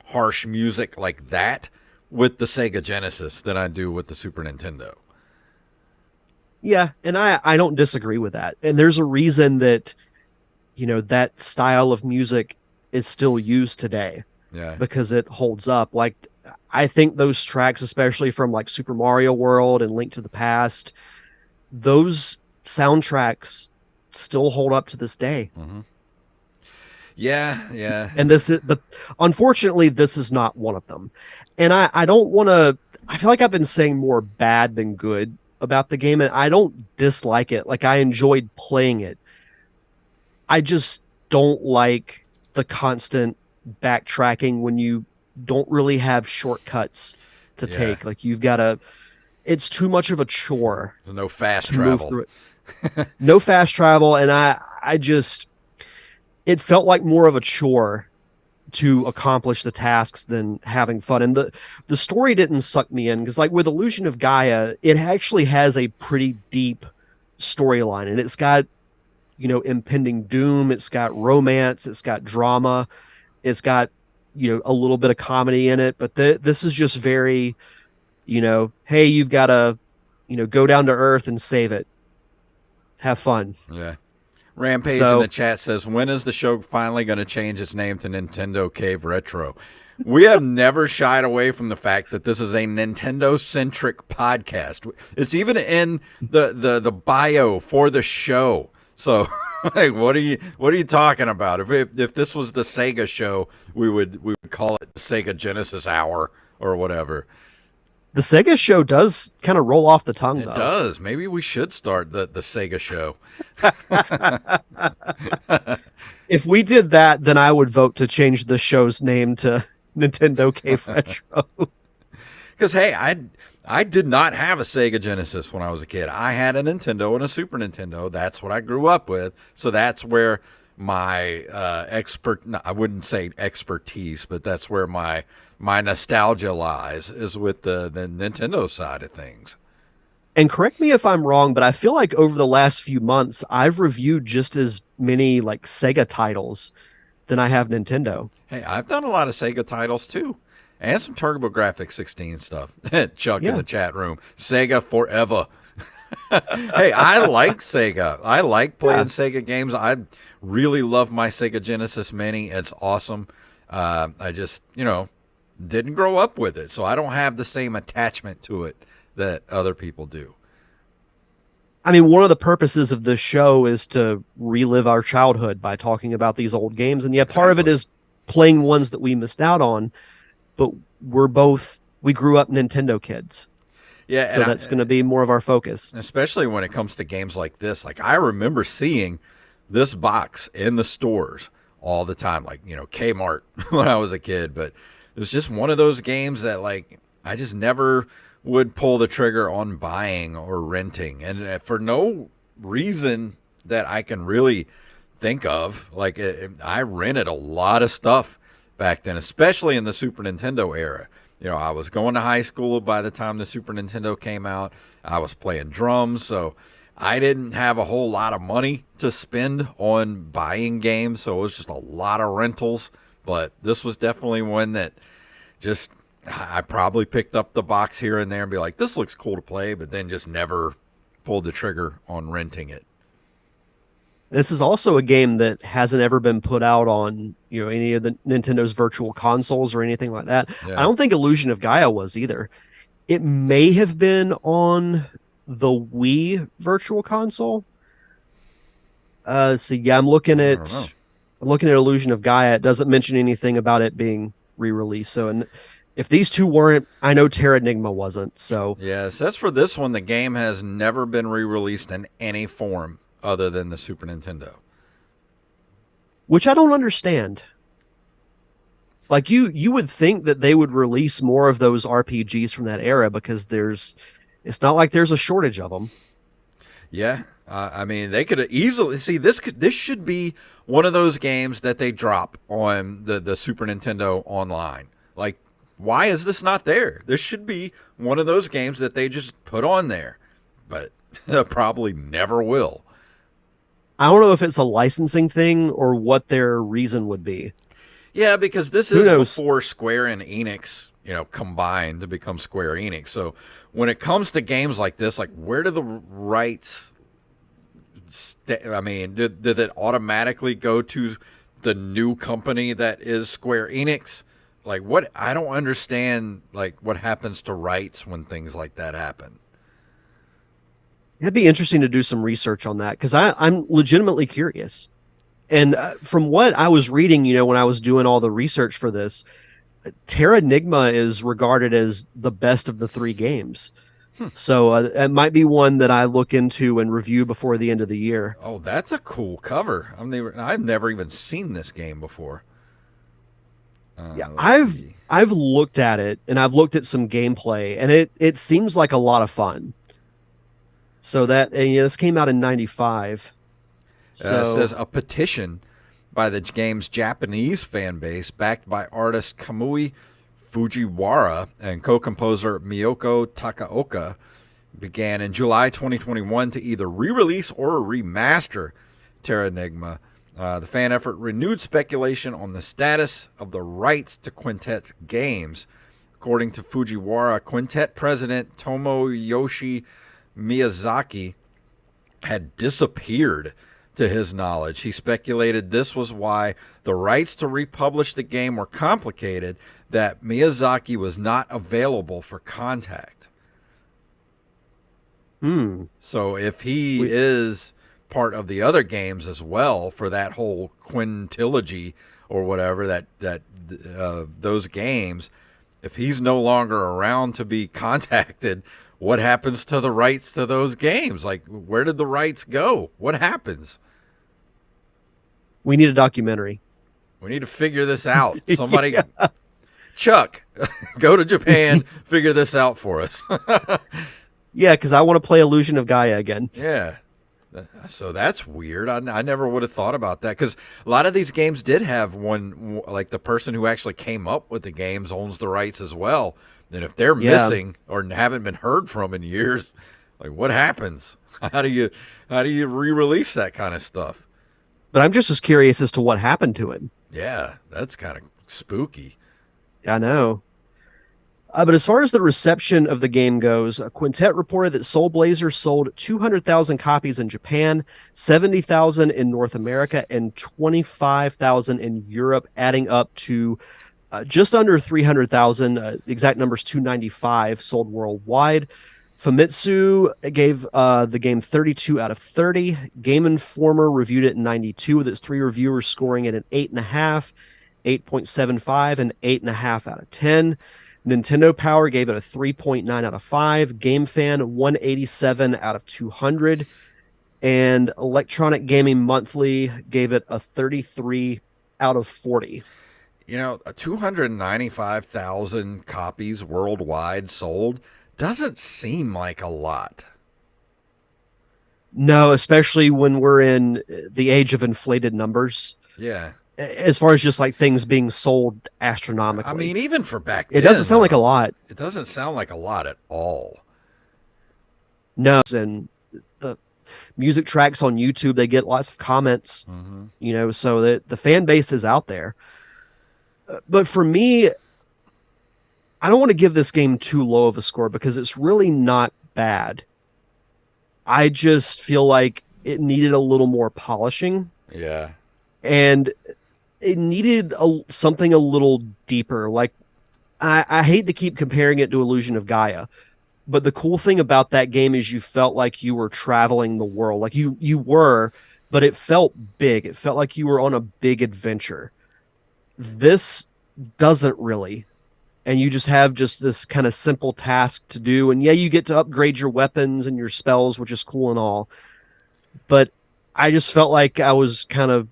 harsh music like that with the Sega Genesis than I do with the Super Nintendo. Yeah, and I don't disagree with that. And there's a reason that that style of music is still used today. Yeah. Because it holds up. Like I think those tracks, especially from like Super Mario World and Link to the Past, those soundtracks still hold up to this day. Yeah. And but unfortunately, this is not one of them. And I don't want to, I feel like I've been saying more bad than good about the game, and I don't dislike it. Like I enjoyed playing it. I just don't like the constant backtracking when you don't really have shortcuts to take. Like you've got to, it's too much of a chore. There's no fast to travel. move through it. No fast travel. And I just, it felt like more of a chore to accomplish the tasks than having fun. And the story didn't suck me in because like with Illusion of Gaia, it actually has a pretty deep storyline and it's got, impending doom. It's got romance. It's got drama. It's got, a little bit of comedy in it. But this is just very, hey, you've got to, go down to Earth and save it. Have fun. Yeah. Rampage in the chat says, when is the show finally going to change its name to Nintendo Cave Retro? We have never shied away from the fact that this is a Nintendo-centric podcast. It's even in the bio for the show. So, like, what are you talking about? If this was the Sega show, we would call it the Sega Genesis Hour or whatever. The Sega show does kind of roll off the tongue, though. It does. Maybe we should start the Sega show. If we did that, then I would vote to change the show's name to Nintendo Cave Retro. Because, hey, I did not have a Sega Genesis when I was a kid. I had a Nintendo and a Super Nintendo. That's what I grew up with. So that's where my expert. No, I wouldn't say expertise, but that's where my nostalgia lies, is with the Nintendo side of things. And correct me if I'm wrong, but I feel like over the last few months, I've reviewed just as many like Sega titles than I have Nintendo. Hey, I've done a lot of Sega titles too, and some TurboGrafx 16 stuff. Chuck in Yeah. the chat room, Sega forever. Hey, I like Sega. I like playing Sega games. I really love my Sega Genesis Mini. It's awesome. I just, didn't grow up with it, so I don't have the same attachment to it that other people do. I mean, one of the purposes of this show is to relive our childhood by talking about these old games. And yeah, part of it Exactly. is playing ones that we missed out on, but we grew up Nintendo kids. Yeah, So and that's going to be more of our focus. especially when it comes to games like this. Like, I remember seeing this box in the stores all the time, like, Kmart when I was a kid. But it was just one of those games that, like, I just never would pull the trigger on buying or renting. And for no reason that I can really think of. Like, I rented a lot of stuff back then, especially in the Super Nintendo era. I was going to high school by the time the Super Nintendo came out. I was playing drums, so I didn't have a whole lot of money to spend on buying games, so it was just a lot of rentals. But this was definitely one that just, I probably picked up the box here and there and be like, this looks cool to play, but then just never pulled the trigger on renting it. This is also a game that hasn't ever been put out on, any of the Nintendo's virtual consoles or anything like that. Yeah. I don't think Illusion of Gaia was either. It may have been on the Wii virtual console. So yeah, I don't know. I'm looking at Illusion of Gaia. It doesn't mention anything about it being re-released. So, and if these two weren't, I know Terranigma wasn't. So Yes, that's for this one. The game has never been re-released in any form other than the Super Nintendo. which I don't understand. Like you would think that they would release more of those RPGs from that era because it's not like there's a shortage of them. Yeah, I mean, they could easily see this should be one of those games that they drop on the Super Nintendo Online. Like, why is this not there? This should be one of those games that they just put on there, but they probably never will. I don't know if it's a licensing thing or what their reason would be. Yeah, because this Who is knows? before Square and Enix, combined to become Square Enix. So when it comes to games like this, like, where do the rights? I mean, did it automatically go to the new company that is Square Enix? Like, what? I don't understand. Like, what happens to rights when things like that happen? It'd be interesting to do some research on that because I'm legitimately curious. And from what I was reading, when I was doing all the research for this, Terranigma is regarded as the best of the three games. So it might be one that I look into and review before the end of the year. Oh, that's a cool cover. I've never even seen this game before. Yeah, Let's see. I've looked at it and I've looked at some gameplay and it seems like a lot of fun. So this came out in '95. It So says a petition by the game's Japanese fan base, backed by artist Kamui Fujiwara and co-composer Miyoko Takaoka, began in July 2021 to either re-release or remaster Terranigma. The fan effort renewed speculation on the status of the rights to Quintet's games. According to Fujiwara, Quintet president Tomoyoshi Miyazaki had disappeared to his knowledge. He speculated this was why the rights to republish the game were complicated, that Miyazaki was not available for contact. So if he is part of the other games as well for that whole quintilogy or whatever, that those games, if he's no longer around to be contacted, what happens to the rights to those games? Like, where did the rights go? What happens? we need a documentary. We need to figure this out. Somebody, Chuck, go to Japan, figure this out for us. Yeah, because I want to play Illusion of Gaia again. Yeah. So that's weird. I never would have thought about that because a lot of these games did have one, like the person who actually came up with the games owns the rights as well. And if they're Yeah, missing or haven't been heard from in years, like what happens? How do you re-release that kind of stuff? but I'm just as curious as to what happened to him. Yeah, that's kind of spooky. I know. But as far as the reception of the game goes, Quintet reported that Soul Blazer sold 200,000 copies in Japan, 70,000 in North America, and 25,000 in Europe, adding up to just under 300,000. Exact numbers 295 sold worldwide. Famitsu gave the game 32 out of 30. Game Informer reviewed it in 92, with its three reviewers scoring it an 8.5, 8.75, and 8.5 out of 10. Nintendo Power gave it a 3.9 out of 5. GameFan 187 out of 200. And Electronic Gaming Monthly gave it a 33 out of 40. 295,000 copies worldwide sold doesn't seem like a lot. No, especially when we're in the age of inflated numbers. Yeah. As far as just like things being sold astronomically. I mean, even for back it then, doesn't sound like a lot. It doesn't sound like a lot at all. No, and the music tracks on YouTube, they get lots of comments, so the fan base is out there. But for me, I don't want to give this game too low of a score because it's really not bad. I just feel like it needed a little more polishing. Yeah. And it needed something a little deeper. Like, I hate to keep comparing it to Illusion of Gaia, but the cool thing about that game is you felt like you were traveling the world. Like you were, but it felt big. It felt like you were on a big adventure. This doesn't really. And you just have this kind of simple task to do. And yeah, you get to upgrade your weapons and your spells, which is cool and all. But I just felt like I was kind of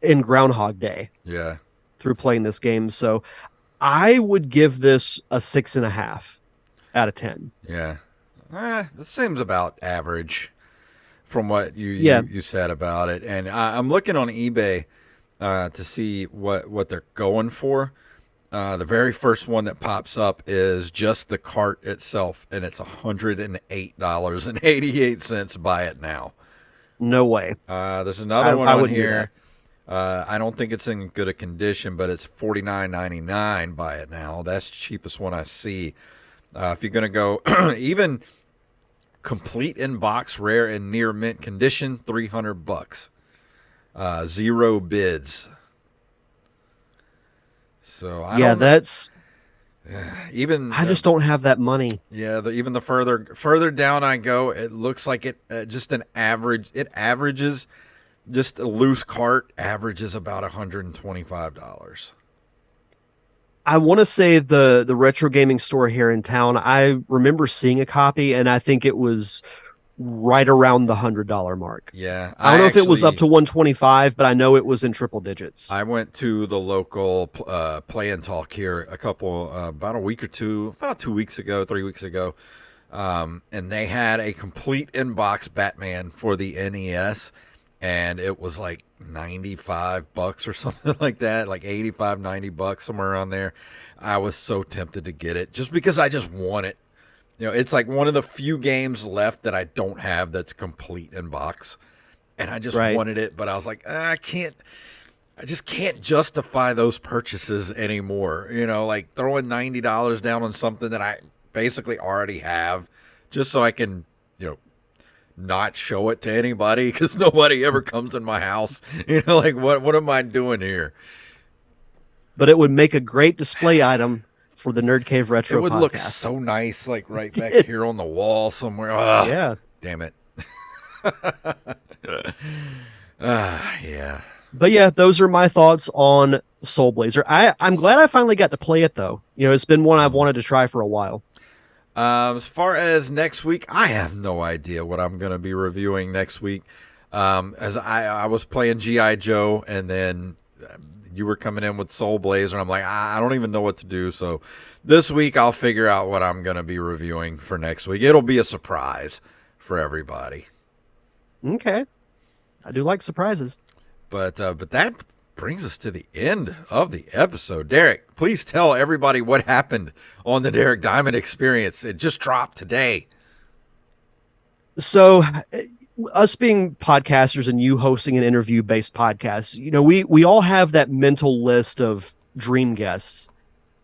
in Groundhog Day. Yeah. Through playing this game. So I would give this a 6.5 out of 10. Yeah. This seems about average from what you said about it. And I'm looking on eBay to see what they're going for. The very first one that pops up is just the cart itself, and it's $108.88. Buy it now. No way. There's another one on here. I don't think it's in good a condition, but it's $49.99. Buy it now. That's the cheapest one I see. If you're gonna go even complete in box, rare and near mint condition, $300. 0 bids. So I just don't have that money. Yeah, even the further down I go, it looks like it just an average. It averages. Just a loose cart averages about $125. I want to say the retro gaming store here in town, I remember seeing a copy, and I think it was right around the $100 mark. Yeah. I don't know if it was up to 125, but I know it was in triple digits. I went to the local Play and Talk here about 2 weeks ago, 3 weeks ago. And they had a complete in-box Batman for the NES. And it was like $95 or something like that, like $85, $90, somewhere around there. I was so tempted to get it just because I just want it. It's like one of the few games left that I don't have that's complete in box. And I just wanted it, but I was like, I just can't justify those purchases anymore. Like throwing $90 down on something that I basically already have just so I can, not show it to anybody because nobody ever comes in my house. Like what am I doing here? But it would make a great display item for the Nerd Cave Retro. It would podcast. Look so nice, like right back here on the wall somewhere. Yeah. Damn it. Yeah. But yeah, those are my thoughts on Soul Blazer. I'm glad I finally got to play it though. It's been one I've wanted to try for a while. As far as next week, I have no idea what I'm going to be reviewing next week. As I was playing G.I. Joe, and then you were coming in with Soul Blazer, and I'm like, I don't even know what to do. So this week, I'll figure out what I'm going to be reviewing for next week. It'll be a surprise for everybody. Okay. I do like surprises. But that brings us to the end of the episode. Derek, please tell everybody what happened on the Derek Diamond Experience. It just dropped today. So, us being podcasters and you hosting an interview based podcast, we all have that mental list of dream guests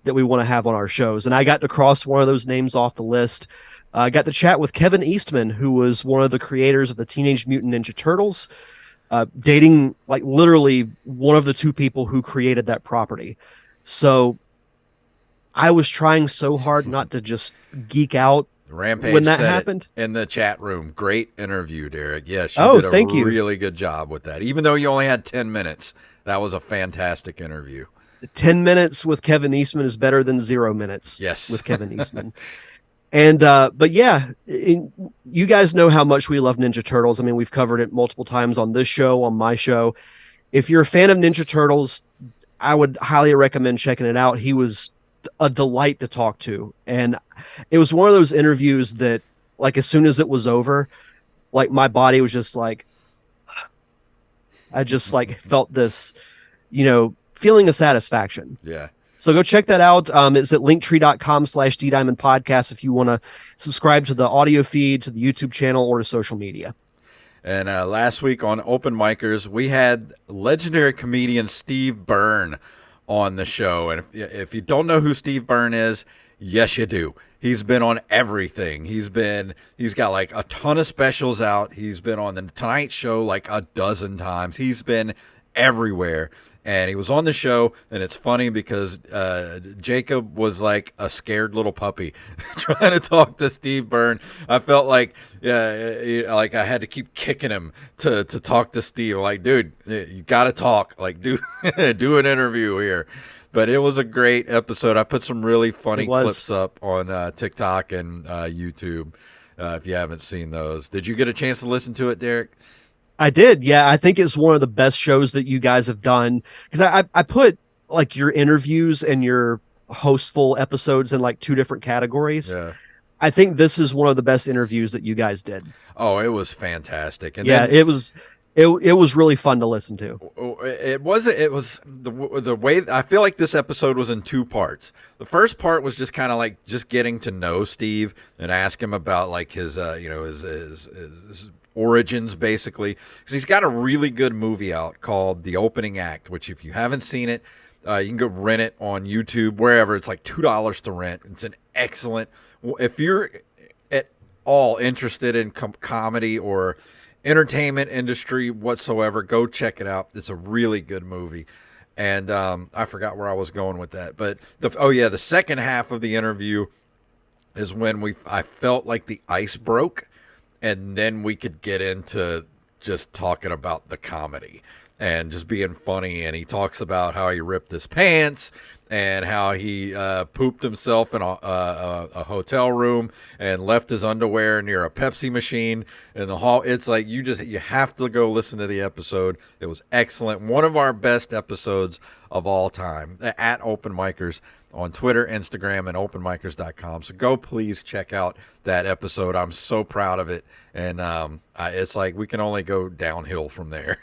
that we want to have on our shows. And I got to cross one of those names off the list. I got to chat with Kevin Eastman, who was one of the creators of the Teenage Mutant Ninja Turtles, dating like literally one of the two people who created that property. So I was trying so hard not to just geek out Rampage when that said happened. it in the chat room. Great interview, Derek. Yes, you Oh, did a thank you. really good job with that. Even though you only had 10 minutes, that was a fantastic interview. 10 minutes with Kevin Eastman is better than 0 minutes Yes. with Kevin Eastman. And but yeah, you guys know how much we love Ninja Turtles. I mean, we've covered it multiple times on this show, on my show. If you're a fan of Ninja Turtles, I would highly recommend checking it out. He was a delight to talk to, and it was one of those interviews that, like, as soon as it was over, like my body was just like, I just like felt this, feeling of satisfaction. Yeah. So go check that out. It's at linktree.com/DDiamond podcast if you want to subscribe to the audio feed, to the YouTube channel, or to social media. And last week on Open Micers, we had legendary comedian Steve Byrne on the show. And if you don't know who Steve Byrne is, yes, you do. He's been on everything. He's got like a ton of specials out. He's been on the Tonight Show like a dozen times. He's been everywhere. And he was on the show, and it's funny because Jacob was like a scared little puppy trying to talk to Steve Byrne. I felt like like I had to keep kicking him to talk to Steve. Like, dude, you got to talk. Like, do an interview here. But it was a great episode. I put some really funny clips up on TikTok and YouTube if you haven't seen those. Did you get a chance to listen to it, Derek? I did. Yeah. I think it's one of the best shows that you guys have done, because I put like your interviews and your hostful episodes in like two different categories. Yeah. I think this is one of the best interviews that you guys did. Oh, it was fantastic. And yeah, then, it was really fun to listen to. It was the way I feel like this episode was in two parts. The first part was just kind of like just getting to know Steve and ask him about like his his origins, basically, because he's got a really good movie out called The Opening Act, which if you haven't seen it, you can go rent it on YouTube, wherever. It's like $2 to rent. It's an excellent, if you're at all interested in comedy or entertainment industry whatsoever, go check it out. It's a really good movie. And I forgot where I was going with that, but the second half of the interview is when I felt like the ice broke. And then we could get into just talking about the comedy and just being funny. And he talks about how he ripped his pants and how he pooped himself in a hotel room and left his underwear near a Pepsi machine in the hall. It's like you have to go listen to the episode. It was excellent. One of our best episodes of all time at Open Micers on Twitter, Instagram, and openmicers.com. So go please check out that episode. I'm so proud of it. And it's like we can only go downhill from there.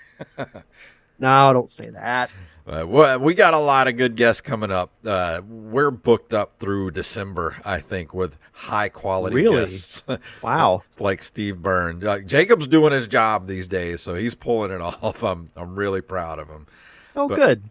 No, don't say that. We got a lot of good guests coming up. We're booked up through December, I think, with high-quality guests. Wow. Like Steve Byrne. Jacob's doing his job these days, so he's pulling it off. I'm really proud of him. Oh, good.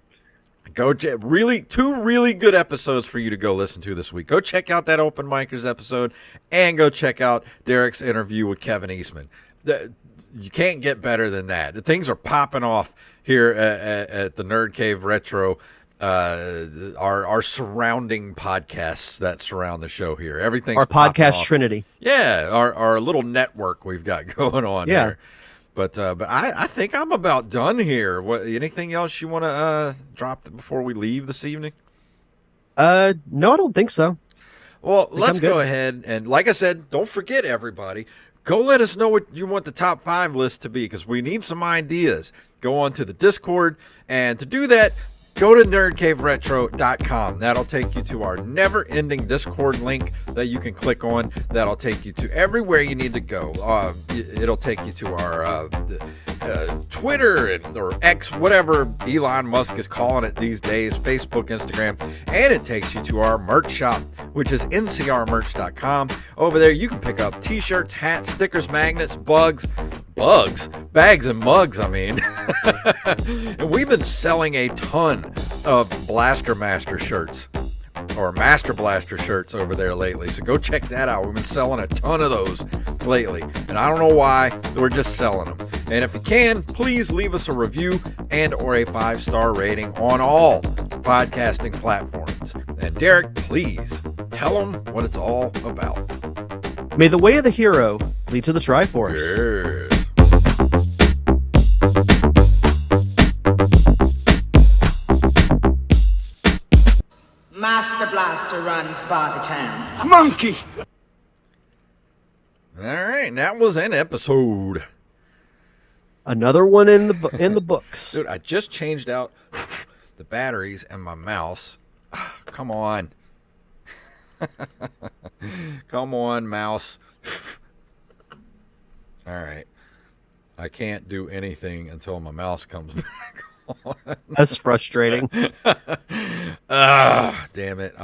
Two really good episodes for you to go listen to this week. Go check out that Open Micers episode and go check out Derek's interview with Kevin Eastman. You can't get better than that. Things are popping off here at the Nerd Cave Retro. Our surrounding podcasts that surround the show here. Everything's our podcast off. Trinity. Yeah, our little network we've got going on here. But I think I'm about done here. Anything else you want to drop before we leave this evening? No, I don't think so. Well, let's go ahead and, like I said, don't forget, everybody, go let us know what you want the top 5 list to be, because we need some ideas. Go on to the Discord, and to do that, go to nerdcaveretro.com. That'll take you to our never-ending Discord link that you can click on. That'll take you to everywhere you need to go. It'll take you to our Twitter or X, whatever Elon Musk is calling it these days, Facebook, Instagram, and it takes you to our merch shop, which is ncrmerch.com. Over there, you can pick up t-shirts, hats, stickers, magnets, bags and mugs, I mean. And we've been selling a ton of Blaster Master shirts or Master Blaster shirts over there lately, so go check that out. We've been selling a ton of those lately, and I don't know why, we're just selling them. And if you can, please leave us a review and or a 5-star rating on all podcasting platforms. And Derek, please tell them what it's all about. May the way of the hero lead to the Triforce. Yes. Master Blaster runs Bartertown. Monkey! All right, that was an episode. Another one in the books. Dude, I just changed out the batteries and my mouse. Come on. Come on, mouse. All right. I can't do anything until my mouse comes back on. That's frustrating. Damn it.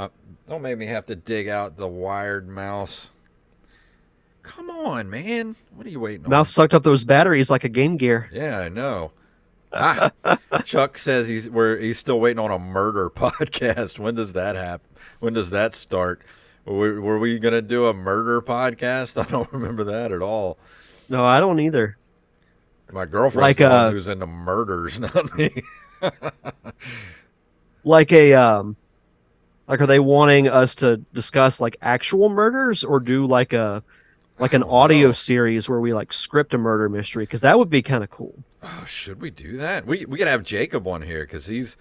Don't make me have to dig out the wired mouse. Come on, man. What are you waiting on? Mouse sucked up those batteries like a Game Gear. Yeah, I know. Chuck says he's still waiting on a murder podcast. When does that happen? When does that start? Were we going to do a murder podcast? I don't remember that at all. No, I don't either. My girlfriend's the one who's into murders, not me. Like are they wanting us to discuss like actual murders or do like an audio series where we like script a murder mystery? Because that would be kind of cool. Oh, should we do that? We could have Jacob on here because he's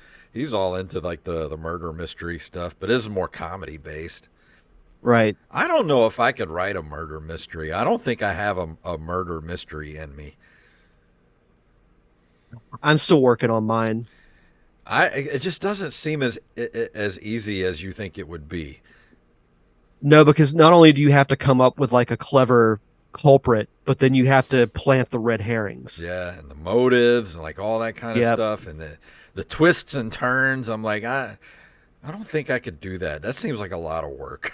all into like the murder mystery stuff, but it is more comedy based. Right. I don't know if I could write a murder mystery. I don't think I have a murder mystery in me. I'm still working on mine. It just doesn't seem as easy as you think it would be. No, because not only do you have to come up with like a clever culprit, but then you have to plant the red herrings. Yeah, and the motives and like all that kind of stuff and the twists and turns. I'm like, I don't think I could do that. That seems like a lot of work.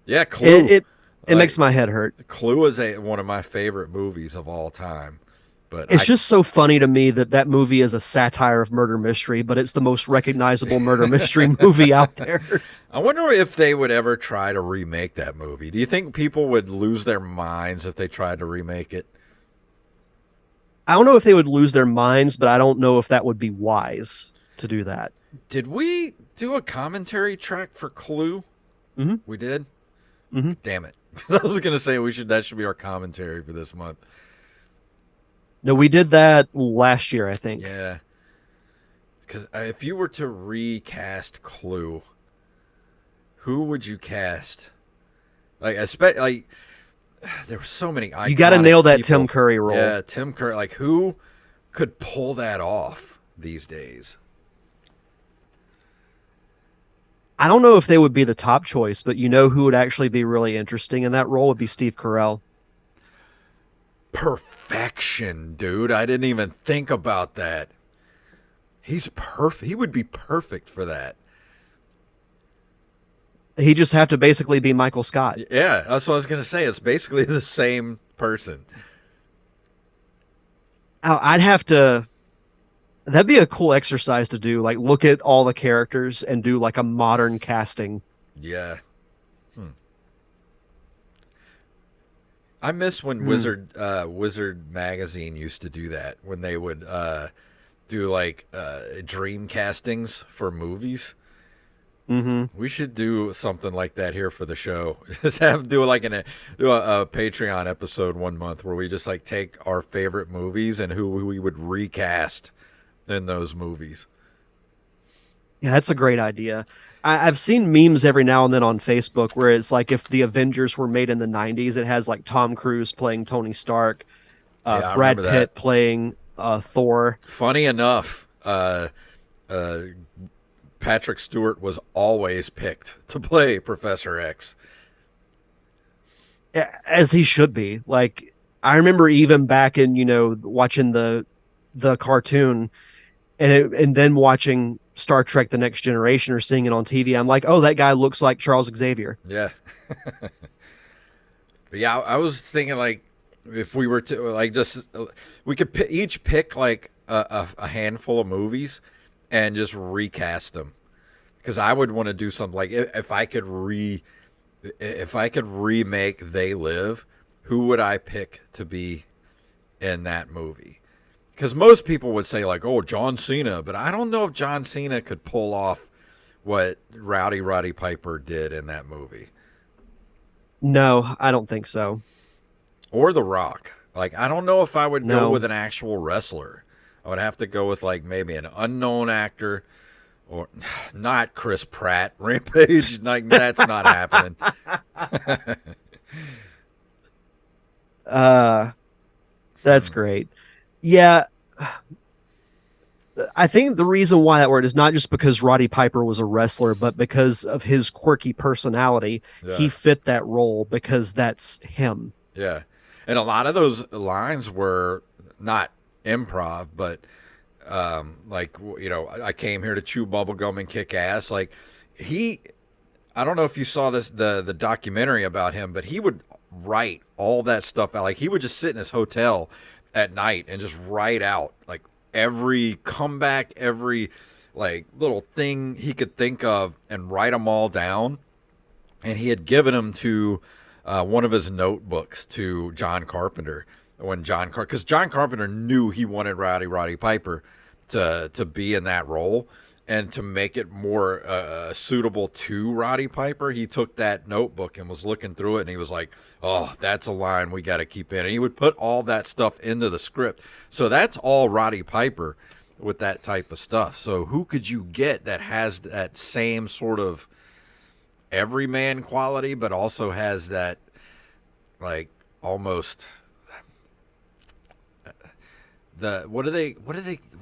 Yeah, Clue. It makes my head hurt. Clue is one of my favorite movies of all time. But it's just so funny to me that movie is a satire of murder mystery, but it's the most recognizable murder mystery movie out there. I wonder if they would ever try to remake that movie. Do you think people would lose their minds if they tried to remake it? I don't know if they would lose their minds, but I don't know if that would be wise to do that. Did we do a commentary track for Clue? Mm-hmm. We did? Mm-hmm. Damn it. I was going to say that should be our commentary for this month. No, we did that last year, I think. Yeah. Because if you were to recast Clue, who would you cast? Like there were so many iconic You got to nail that people. Tim Curry role. Yeah, Tim Curry. Like, who could pull that off these days? I don't know if they would be the top choice, but you know who would actually be really interesting in that role would be Steve Carell. Perfection, dude. I didn't even think about that. He's perfect. He would be perfect for that. He just have to basically be Michael Scott. Yeah, that's what I was going to say. It's basically the same person. I'd have to... That'd be a cool exercise to do. Like, look at all the characters and do, like, a modern casting. Yeah. I miss when Wizard Magazine used to do that, when they would do, like, dream castings for movies. Mm-hmm. We should do something like that here for the show. Just do a Patreon episode one month where we just like take our favorite movies and who we would recast in those movies. Yeah, that's a great idea. I've seen memes every now and then on Facebook where it's like if the Avengers were made in the 90s, it has like Tom Cruise playing Tony Stark, Brad Pitt playing Thor. Funny enough, uh, uh, Patrick Stewart was always picked to play Professor X. As he should be. Like I remember even back in watching the cartoon and then watching Star Trek: The Next Generation or seeing it on TV. I'm like, oh, that guy looks like Charles Xavier. Yeah. But yeah, I was thinking like if we were to like just we could each pick like a handful of movies and just recast them, because I would want to do something like if I could remake They Live, who would I pick to be in that movie? Because most people would say like, oh, John Cena, but I don't know if John Cena could pull off what Roddy Piper did in that movie. No, I don't think so. Or The Rock. Like, I don't know if I would go No. with an actual wrestler. I would have to go with like maybe an unknown actor, or not Chris Pratt. Rampage, like that's not happening. That's great. Yeah, I think the reason why that word is not just because Roddy Piper was a wrestler, but because of his quirky personality. Yeah. He fit that role because that's him. Yeah. And a lot of those lines were not improv, but like, I came here to chew bubblegum and kick ass. Like I don't know if you saw the documentary about him, but he would write all that stuff out. Like he would just sit in his hotel at night and just write out like every comeback, every like little thing he could think of and write them all down. And he had given them to one of his notebooks to John Carpenter because John Carpenter knew he wanted Roddy Piper to be in that role, and to make it more suitable to Roddy Piper, he took that notebook and was looking through it, and he was like, "Oh, that's a line we got to keep in." And he would put all that stuff into the script, so that's all Roddy Piper with that type of stuff. So who could you get that has that same sort of everyman quality, but also has that like almost what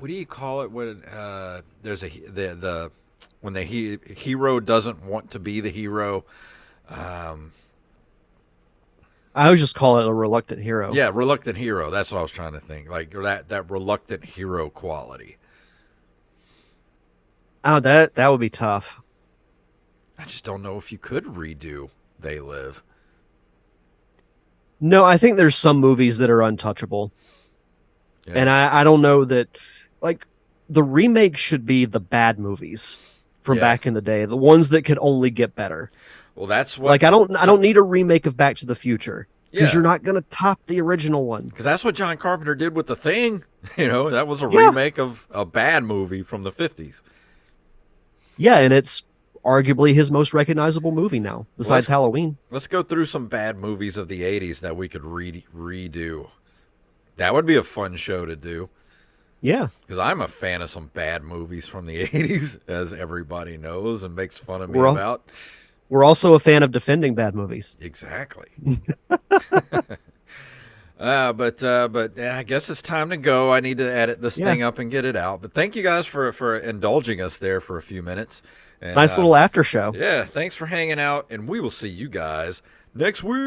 do you call it when there's when the hero doesn't want to be the hero? I always just call it a reluctant hero. Yeah, reluctant hero. That's what I was trying to think. Like that reluctant hero quality. Oh, that would be tough. I just don't know if you could redo They Live. No, I think there's some movies that are untouchable. Yeah. And I don't know that, like, the remake should be the bad movies from back in the day, the ones that could only get better. Well, that's what. Like, I don't need a remake of Back to the Future because Yeah. you're not gonna top the original one. Because that's what John Carpenter did with The Thing. That was a Yeah. remake of a bad movie from the 50s. Yeah, and it's arguably his most recognizable movie now, besides Halloween. Let's go through some bad movies of the 80s that we could redo. That would be a fun show to do. Yeah, Because I'm a fan of some bad movies from the 80s, as everybody knows and makes fun of me We're all- about. we're also a fan of defending bad movies. Exactly. But I guess it's time to go. I need to edit this thing up and get it out. But thank you guys for indulging us there for a few minutes. And, Nice little after show. yeah, thanks for hanging out, and we will see you guys next week.